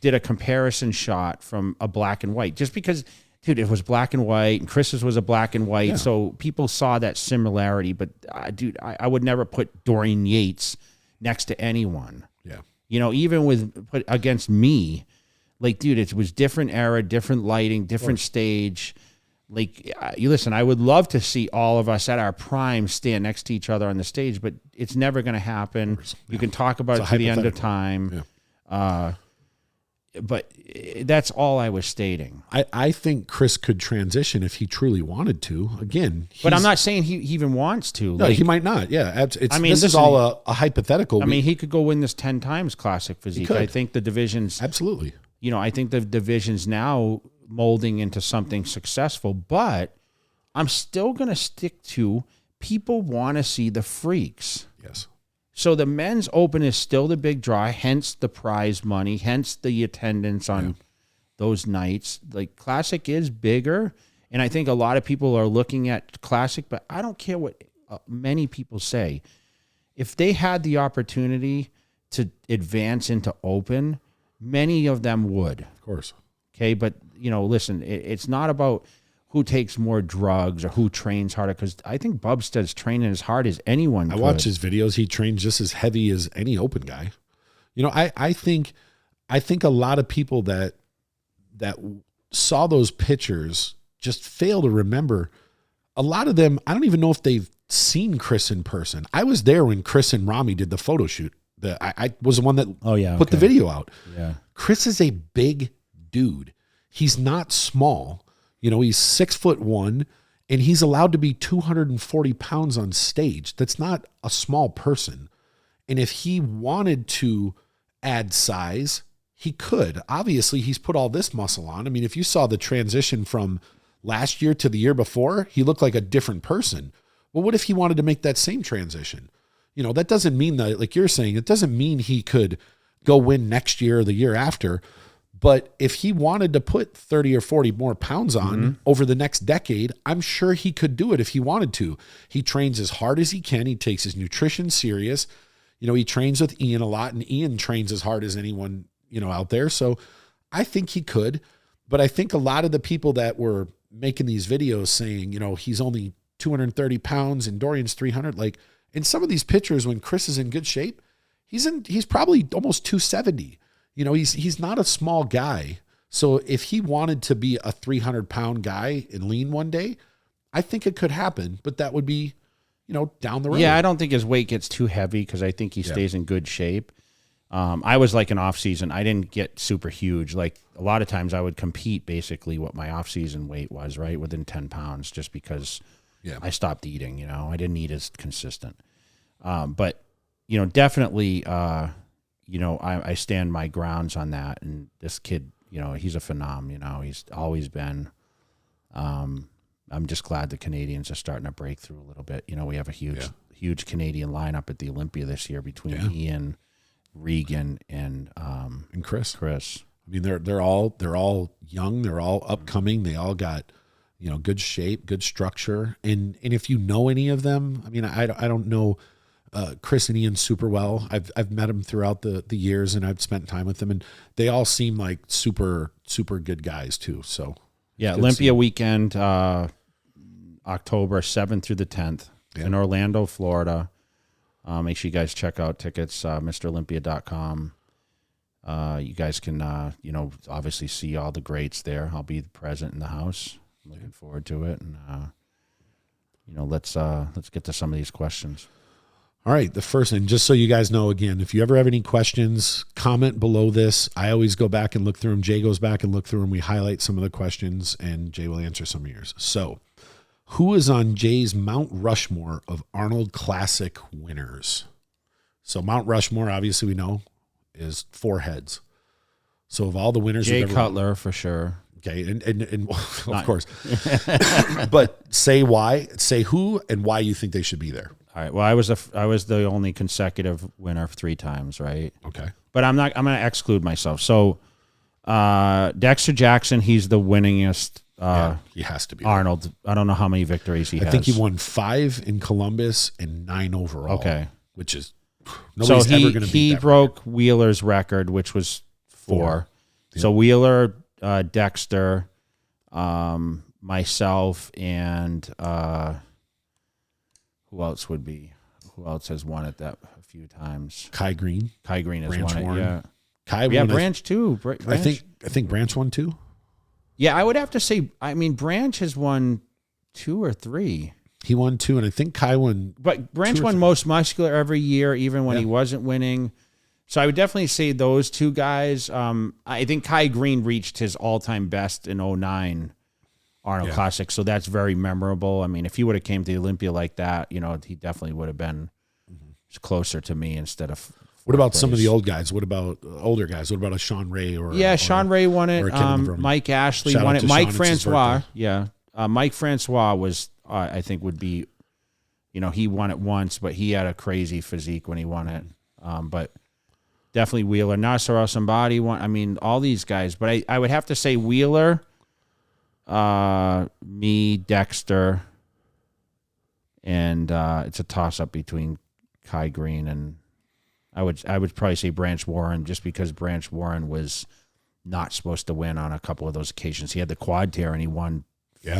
did a comparison shot from a black and white, just because, dude, it was black and white, and Chris's was a black and white, so people saw that similarity. But, dude, I would never put Dorian Yates next to anyone. Yeah. Even put against me, like, dude, it was different era, different lighting, different stage. Like, you listen, I would love to see all of us at our prime stand next to each other on the stage, but it's never going to happen. You can talk about it to the end of time. Yeah. But that's all I was stating. I think Chris could transition if he truly wanted to. Again, but I'm not saying he even wants to. No, he might not. Yeah, this is all a hypothetical. I mean, he could go win this 10 times Classic Physique. I think the divisions absolutely. I think the divisions now molding into something successful, but I'm still going to stick to, people want to see the freaks. Yes. So the men's open is still the big draw, hence the prize money, hence the attendance on those nights. Like, Classic is bigger, and I think a lot of people are looking at Classic, but I don't care what many people say. If they had the opportunity to advance into open, many of them would. Of course. Okay, but, listen, it's not about who takes more drugs or who trains harder, because I think Bumstead's training as hard as anyone could. I watch his videos. He trains just as heavy as any open guy. I think a lot of people that saw those pictures just fail to remember. A lot of them, I don't even know if they've seen Chris in person. I was there when Chris and Ramy did the photo shoot. I was the one that put the video out. Yeah. Chris is a big dude. He's not small. You know, he's 6'1", and he's allowed to be 240 pounds on stage. That's not a small person. And if he wanted to add size, he could. Obviously, he's put all this muscle on. I mean, if you saw the transition from last year to the year before, he looked like a different person. Well, what if he wanted to make that same transition? You know, that doesn't mean that, like you're saying, it doesn't mean he could go win next year or the year after. But if he wanted to put 30 or 40 more pounds on over the next decade, I'm sure he could do it if he wanted to. He trains as hard as he can. He takes his nutrition serious. You know, he trains with Ian a lot, and Ian trains as hard as anyone, you know, out there. So I think he could. But I think a lot of the people that were making these videos saying, you know, he's only 230 pounds and Dorian's 300, like in some of these pictures when Chris is in good shape, he's probably almost 270. You know, he's not a small guy. So if he wanted to be a 300-pound guy and lean one day, I think it could happen, but that would be, you know, down the road. Yeah, I don't think his weight gets too heavy because I think he stays in good shape. I was like an off-season. I didn't get super huge. Like a lot of times I would compete basically what my off-season weight was, right, within 10 pounds just because I stopped eating, you know. I didn't eat as consistent. But, you know, definitely you know, I stand my grounds on that. And this kid, you know, he's a phenom, you know, he's always been. I'm just glad the Canadians are starting to break through a little bit. You know, we have a huge Canadian lineup at the Olympia this year between Ian, Regan, and Chris. I mean, they're all young. They're all upcoming. They all got, you know, good shape, good structure. And if you know any of them, I mean, I don't know Chris and Ian super well. I've met them throughout the years, and I've spent time with them, and they all seem like super good guys too. So yeah, Olympia weekend, October 7th through the 10th in Orlando, Florida. Make sure you guys check out tickets, MrOlympia.com. You guys can, you know, obviously see all the greats there. I'll be present in the house. I'm looking forward to it, and you know, let's get to some of these questions. All right, the first, and just so you guys know, again, if you ever have any questions, comment below this. I always go back and look through them. Jay goes back and look through them. We highlight some of the questions, and Jay will answer some of yours. So, who is on Jay's Mount Rushmore of Arnold Classic winners? So, Mount Rushmore, obviously we know, is 4 heads. So, of all the winners, Jay Cutler for sure. Okay, and of course, but say why, say who, and why you think they should be there. All right. Well, I was the only consecutive winner 3 times, right? Okay. But I'm going to exclude myself. So, Dexter Jackson, he's the winningest. He has to be. Arnold, there. I don't know how many victories he has. I think he won 5 in Columbus and 9 overall. Okay. Which is nobody's ever going to beat that. He broke Wheeler's record, which was 4. Yeah. So Wheeler, Dexter, myself, and who else has won it that a few times? Kai Green. Kai Green has Branch won Warren. it. Yeah. Kai yeah, won, Branch too. I think Branch won 2. Yeah, I would have to say. I mean, Branch has won 2 or 3. He won 2, and I think Kai won. But Branch won most muscular every year, even when he wasn't winning. So I would definitely say those 2 guys. I think Kai Green reached his all-time best in 2009 Arnold Classic, so that's very memorable. I mean, if he would have came to the Olympia like that, you know, he definitely would have been closer to me instead of. What about some of the old guys? What about older guys? What about a Sean Ray or? Yeah, Sean Ray won it. Mike Ashley won it. Mike Francois, Mike Francois was, I think, would be, you know, he won it once, but he had a crazy physique when he won it. But definitely Wheeler, Nasser Al-Sambadi won. I mean, all these guys, but I would have to say Wheeler. Me, Dexter, and it's a toss-up between Kai Green and I would probably say Branch Warren, just because Branch Warren was not supposed to win on a couple of those occasions. He had the quad tear and he won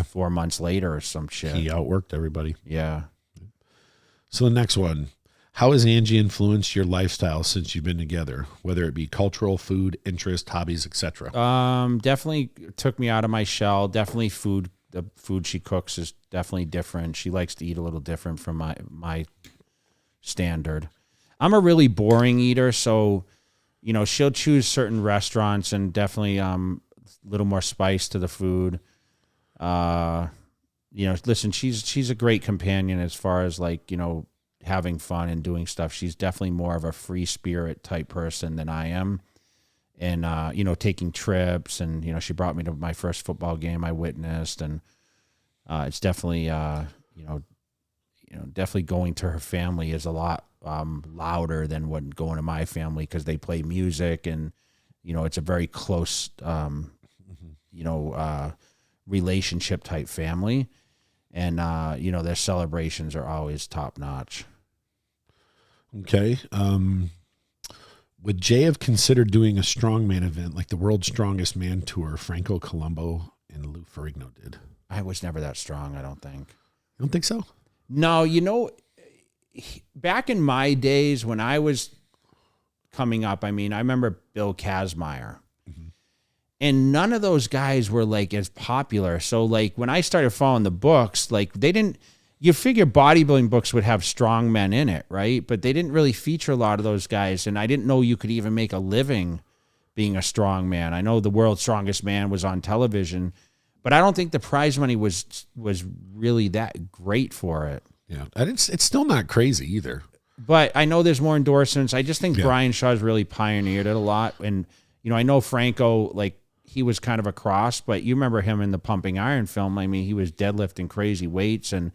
4 months later or some shit. He outworked everybody. Yeah. So the next one. How has Angie influenced your lifestyle since you've been together, whether it be cultural, food, interest, hobbies, etc.? Definitely took me out of my shell. Definitely food. The food she cooks is definitely different. She likes to eat a little different from my standard. I'm a really boring eater, so you know she'll choose certain restaurants and definitely little more spice to the food. Listen, she's a great companion as far as like, having fun and doing stuff. She's definitely more of a free spirit type person than I am. And, taking trips and, she brought me to my first football game I witnessed. And it's definitely, definitely going to her family is a lot louder than what going to my family because they play music and, it's a very close, relationship type family. And, their celebrations are always top notch. Okay. Would Jay have considered doing a strongman event like the World's Strongest Man Tour Franco Columbu and Lou Ferrigno did? I was never that strong, I don't think. You don't think so? No, back in my days when I was coming up, I remember Bill Kazmaier. Mm-hmm. And none of those guys were like as popular. So like when I started following the books, like you figure bodybuilding books would have strong men in it, right? But they didn't really feature a lot of those guys. And I didn't know you could even make a living being a strong man. I know the World's Strongest Man was on television, but I don't think the prize money was really that great for it. Yeah. And it's still not crazy either. But I know there's more endorsements. I just think Brian Shaw's really pioneered it a lot. And, I know Franco, like, he was kind of a cross, but you remember him in the Pumping Iron film. He was deadlifting crazy weights and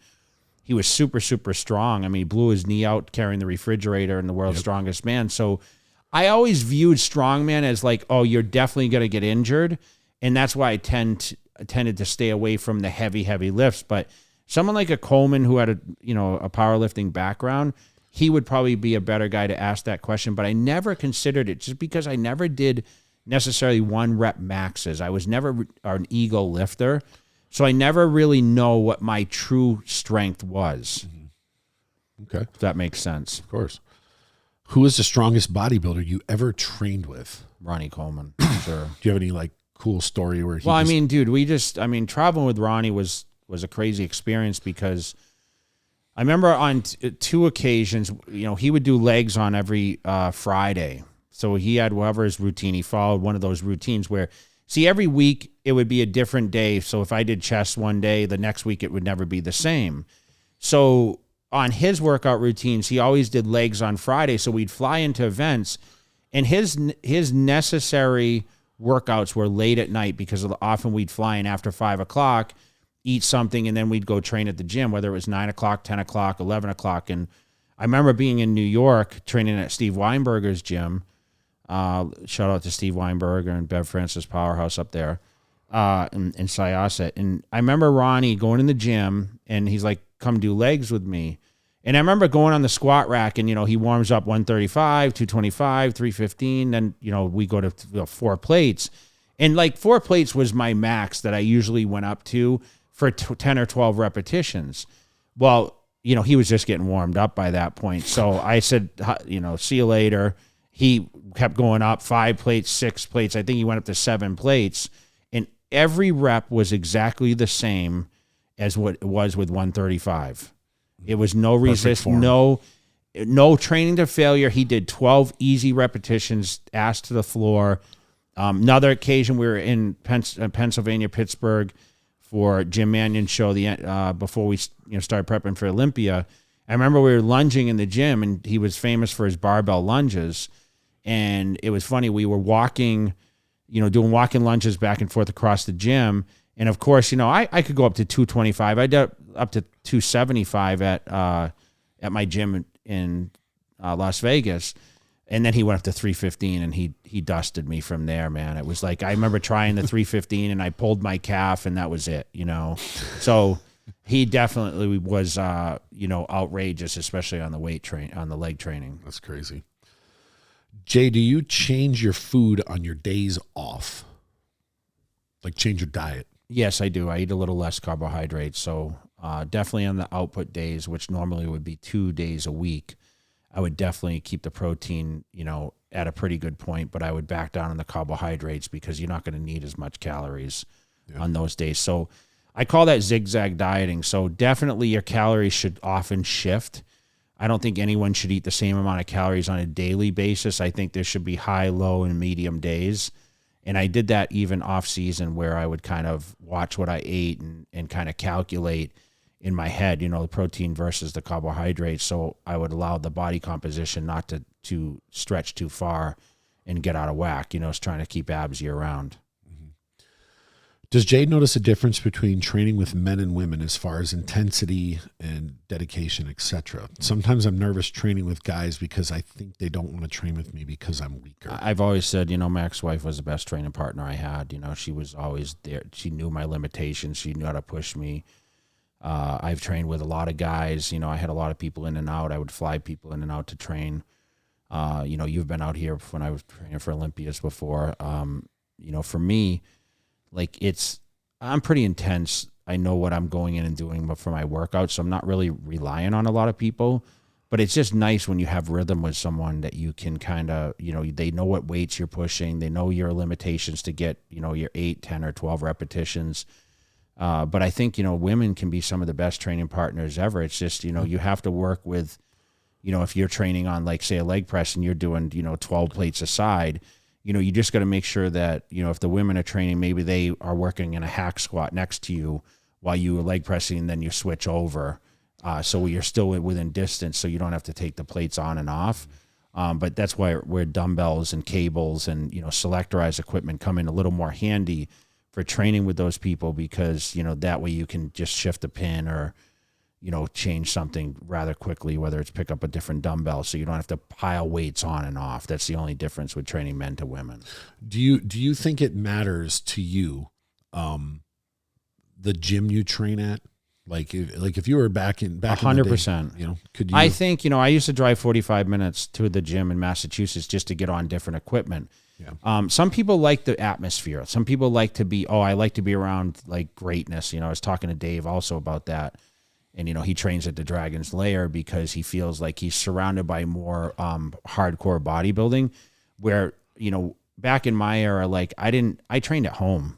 he was super, super strong. He blew his knee out carrying the refrigerator in the World's Strongest Man. So I always viewed strongman as like, oh, you're definitely going to get injured. And that's why I tended to stay away from the heavy, heavy lifts. But someone like a Coleman who had a powerlifting background, he would probably be a better guy to ask that question. But I never considered it just because I never did necessarily 1 rep maxes. I was never an ego lifter. So I never really know what my true strength was. Mm-hmm. Okay. If that makes sense. Of course. Who is the strongest bodybuilder you ever trained with? Ronnie Coleman. Sure. Do you have any cool story where he traveling with Ronnie was a crazy experience because I remember on 2 occasions, he would do legs on every Friday. So he had whatever his routine. He followed one of those routines where, every week it would be a different day. So if I did chest one day, the next week it would never be the same. So on his workout routines, he always did legs on Friday. So we'd fly into events, and his necessary workouts were late at night because often we'd fly in after 5 o'clock, eat something, and then we'd go train at the gym, whether it was 9 o'clock, 10 o'clock, 11 o'clock. And I remember being in New York training at Steve Weinberger's gym. Shout out to Steve Weinberger and Bev Francis Powerhouse up there in Syosset. And I remember Ronnie going in the gym, and he's like, come do legs with me. And I remember going on the squat rack, and, he warms up 135, 225, 315. Then, we go to 4 plates. And 4 plates was my max that I usually went up to for 10 or 12 repetitions. Well, he was just getting warmed up by that point. So I said, see you later. He kept going up 5 plates, 6 plates. I think he went up to 7 plates. And every rep was exactly the same as what it was with 135. It was no resist, no training to failure. He did 12 easy repetitions, ass to the floor. Another occasion, we were in Pennsylvania, Pittsburgh, for Jim Mannion's show before we started prepping for Olympia. I remember we were lunging in the gym, and he was famous for his barbell lunges. And it was funny. We were walking, doing walking lunges back and forth across the gym. And of course, I could go up to 225. I did up to 275 at my gym in Las Vegas. And then he went up to 315, and he dusted me from there, man. It was like, I remember trying the 315, and I pulled my calf, and that was it, So he definitely was, outrageous, especially on the on the leg training. That's crazy. Jay, do you change your food on your days off? Like change your diet? Yes, I do. I eat a little less carbohydrates. So definitely on the output days, which normally would be 2 days a week, I would definitely keep the protein, at a pretty good point, but I would back down on the carbohydrates because you're not going to need as much calories on those days. So I call that zigzag dieting. So definitely your calories should often shift. I don't think anyone should eat the same amount of calories on a daily basis. I think there should be high, low, and medium days. And I did that even off season, where I would kind of watch what I ate and kind of calculate in my head, the protein versus the carbohydrates. So I would allow the body composition not to stretch too far and get out of whack, it's trying to keep abs year round. Does Jay notice a difference between training with men and women as far as intensity and dedication, etc.? Sometimes I'm nervous training with guys because I think they don't want to train with me because I'm weaker. I've always said, my ex-wife was the best training partner I had. She was always there. She knew my limitations. She knew how to push me. I've trained with a lot of guys. I had a lot of people in and out. I would fly people in and out to train. You've been out here when I was training for Olympias before. For me, I'm pretty intense. I know what I'm going in and doing for my workout, so I'm not really relying on a lot of people. But it's just nice when you have rhythm with someone that you can kind of, they know what weights you're pushing. They know your limitations to get, your 8, 10, or 12 repetitions. But I think, women can be some of the best training partners ever. It's just, you have to work with, if you're training on, like, say, a leg press and you're doing, 12 plates a side, you just got to make sure that, if the women are training, maybe they are working in a hack squat next to you while you are leg pressing, and then you switch over. So you're still within distance, so you don't have to take the plates on and off. But that's where dumbbells and cables and, selectorized equipment come in a little more handy for training with those people, because, that way you can just shift a pin or, change something rather quickly, whether it's pick up a different dumbbell, so you don't have to pile weights on and off. That's the only difference with training men to women. Do you think it matters to you, the gym you train at? Like if you were back in 100%, could you? I think, I used to drive 45 minutes to the gym in Massachusetts just to get on different equipment. Yeah. Some people like the atmosphere. Some people like to be, I like to be around, like, greatness. I was talking to Dave also about that. And, he trains at the Dragon's Lair because he feels like he's surrounded by more hardcore bodybuilding, where, back in my era, like, I trained at home.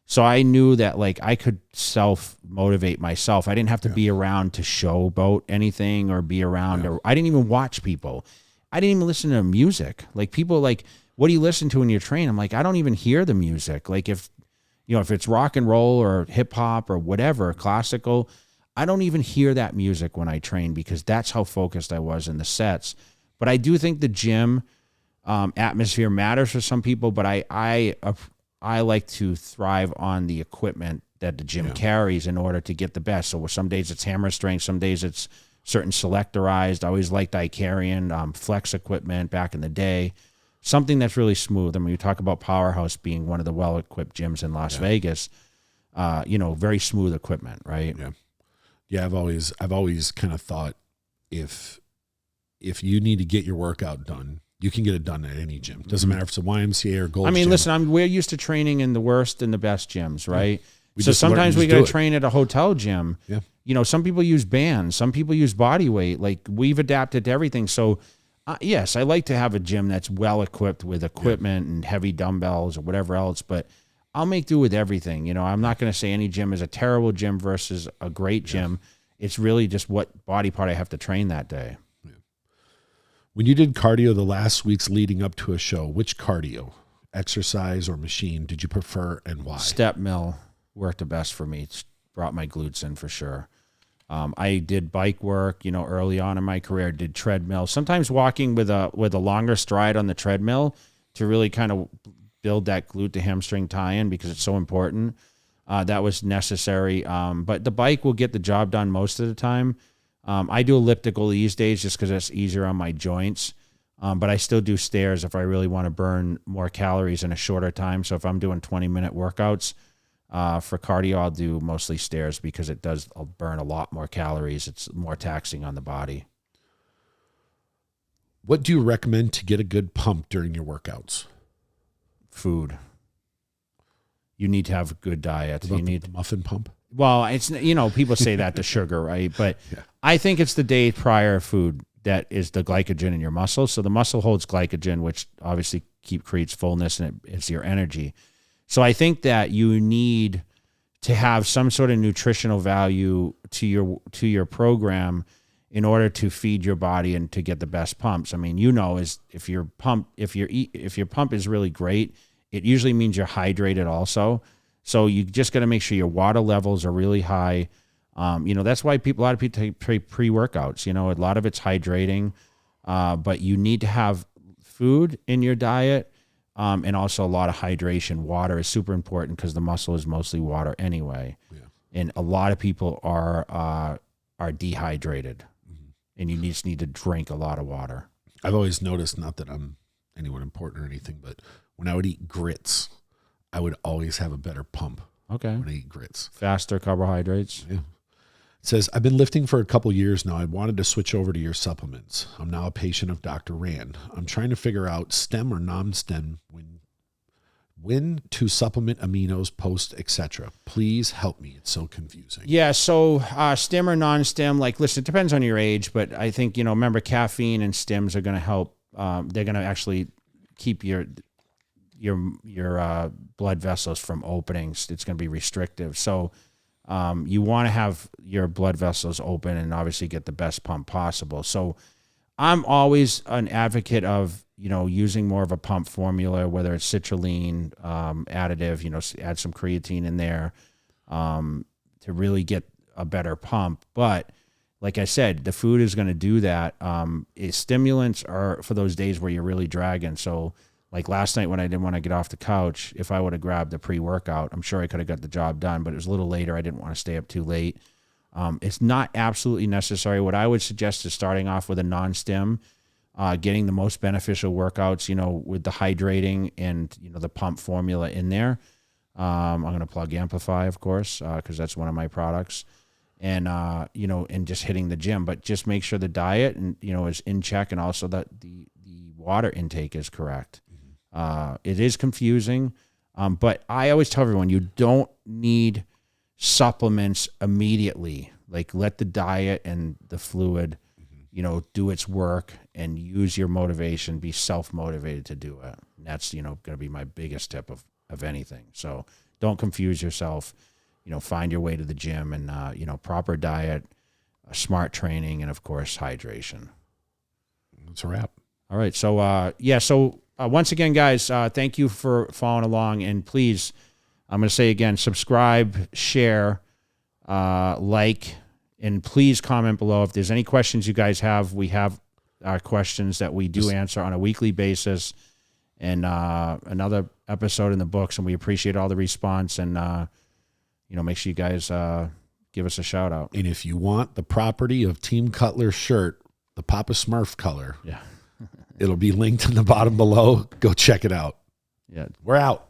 So I knew that, like, I could self-motivate myself. I didn't have to be around to showboat anything or be around. Or I didn't even watch people. I didn't even listen to music. Like, people like, what do you listen to when you train? I'm like, I don't even hear the music. Like, if it's rock and roll or hip hop or whatever, classical, I don't even hear that music when I train, because that's how focused I was in the sets. But I do think the gym atmosphere matters for some people, but I like to thrive on the equipment that the gym carries in order to get the best. So some days it's hammer strength, some days it's certain selectorized. I always liked Icarian, flex equipment back in the day. Something that's really smooth. I mean, you talk about Powerhouse being one of the well-equipped gyms in Las Vegas, very smooth equipment, right? Yeah. Yeah, I've always kind of thought if you need to get your workout done, you can get it done at any gym. Doesn't matter if it's a YMCA or Gold's Gym. Listen, we're used to training in the worst and the best gyms, right? So sometimes we got to train at a hotel gym. Yeah. Some people use bands, some people use body weight. Like, we've adapted to everything. So yes, I like to have a gym that's well equipped with equipment and heavy dumbbells or whatever else, but I'll make do with everything. I'm not going to say any gym is a terrible gym versus a great gym. It's really just what body part I have to train that day. Yeah. When you did cardio the last weeks leading up to a show, which cardio, exercise or machine, did you prefer and why? Step mill worked the best for me. It's brought my glutes in for sure. I did bike work, early on in my career. Did treadmill. Sometimes walking with a longer stride on the treadmill to really kind of build that glute to hamstring tie-in, because it's so important. That was necessary. But the bike will get the job done most of the time. I do elliptical these days just because it's easier on my joints. But I still do stairs if I really want to burn more calories in a shorter time. So if I'm doing 20-minute workouts for cardio, I'll do mostly stairs because I'll burn a lot more calories. It's more taxing on the body. What do you recommend to get a good pump during your workouts? Food. You need to have a good diet. You need the muffin pump. Well, it's, people say that to sugar, right? But I think it's the day prior food that is the glycogen in your muscle. So the muscle holds glycogen, which obviously creates fullness, and it's your energy. So I think that you need to have some sort of nutritional value to your program in order to feed your body and to get the best pumps. I mean, if your pump is really great, it usually means you're hydrated also. So you just got to make sure your water levels are really high. That's why a lot of people take pre-workouts. A lot of it's hydrating, but you need to have food in your diet, and also a lot of hydration. Water is super important because the muscle is mostly water anyway. Yeah. And a lot of people are dehydrated, and you just need to drink a lot of water. I've always noticed, not that I'm anyone important or anything, but when I would eat grits, I would always have a better pump. Okay. When I eat grits. Faster carbohydrates. Yeah. It says, I've been lifting for a couple years now. I wanted to switch over to your supplements. I'm now a patient of Dr. Rand. I'm trying to figure out stem or non-stem when to supplement aminos, post, etc. Please help me. It's so confusing. Yeah, so stem or non-stem, listen, it depends on your age, but I think, remember caffeine and stems are going to help. They're going to actually keep your blood vessels from opening. It's going to be restrictive. So you want to have your blood vessels open and obviously get the best pump possible. So I'm always an advocate of, using more of a pump formula, whether it's citrulline, additive, add some creatine in there to really get a better pump. But like I said, the food is going to do that. Stimulants are for those days where you're really dragging. So like last night when I didn't want to get off the couch, if I would have grabbed the pre-workout, I'm sure I could have got the job done, but it was a little later. I didn't want to stay up too late. It's not absolutely necessary. What I would suggest is starting off with a non-stim, getting the most beneficial workouts, with the hydrating and, the pump formula in there. I'm going to plug Amplify, of course, because that's one of my products. And, and just hitting the gym. But just make sure the diet and, is in check, and also that the water intake is correct. It is confusing, but I always tell everyone you don't need supplements immediately. Let the diet and the fluid, do its work, and use your motivation, be self-motivated to do it. And that's, going to be my biggest tip of anything. So don't confuse yourself, find your way to the gym, and, proper diet, smart training, and of course, hydration. That's a wrap. All right. So, once again, guys, thank you for following along. And please, I'm going to say again, subscribe, share, like, and please comment below. If there's any questions you guys have, we have questions that we do answer on a weekly basis, and another episode in the books. And we appreciate all the response. And, make sure you guys give us a shout out. And if you want the property of Team Cutler shirt, the Papa Smurf color, yeah. It'll be linked in the bottom below. Go check it out. Yeah. We're out.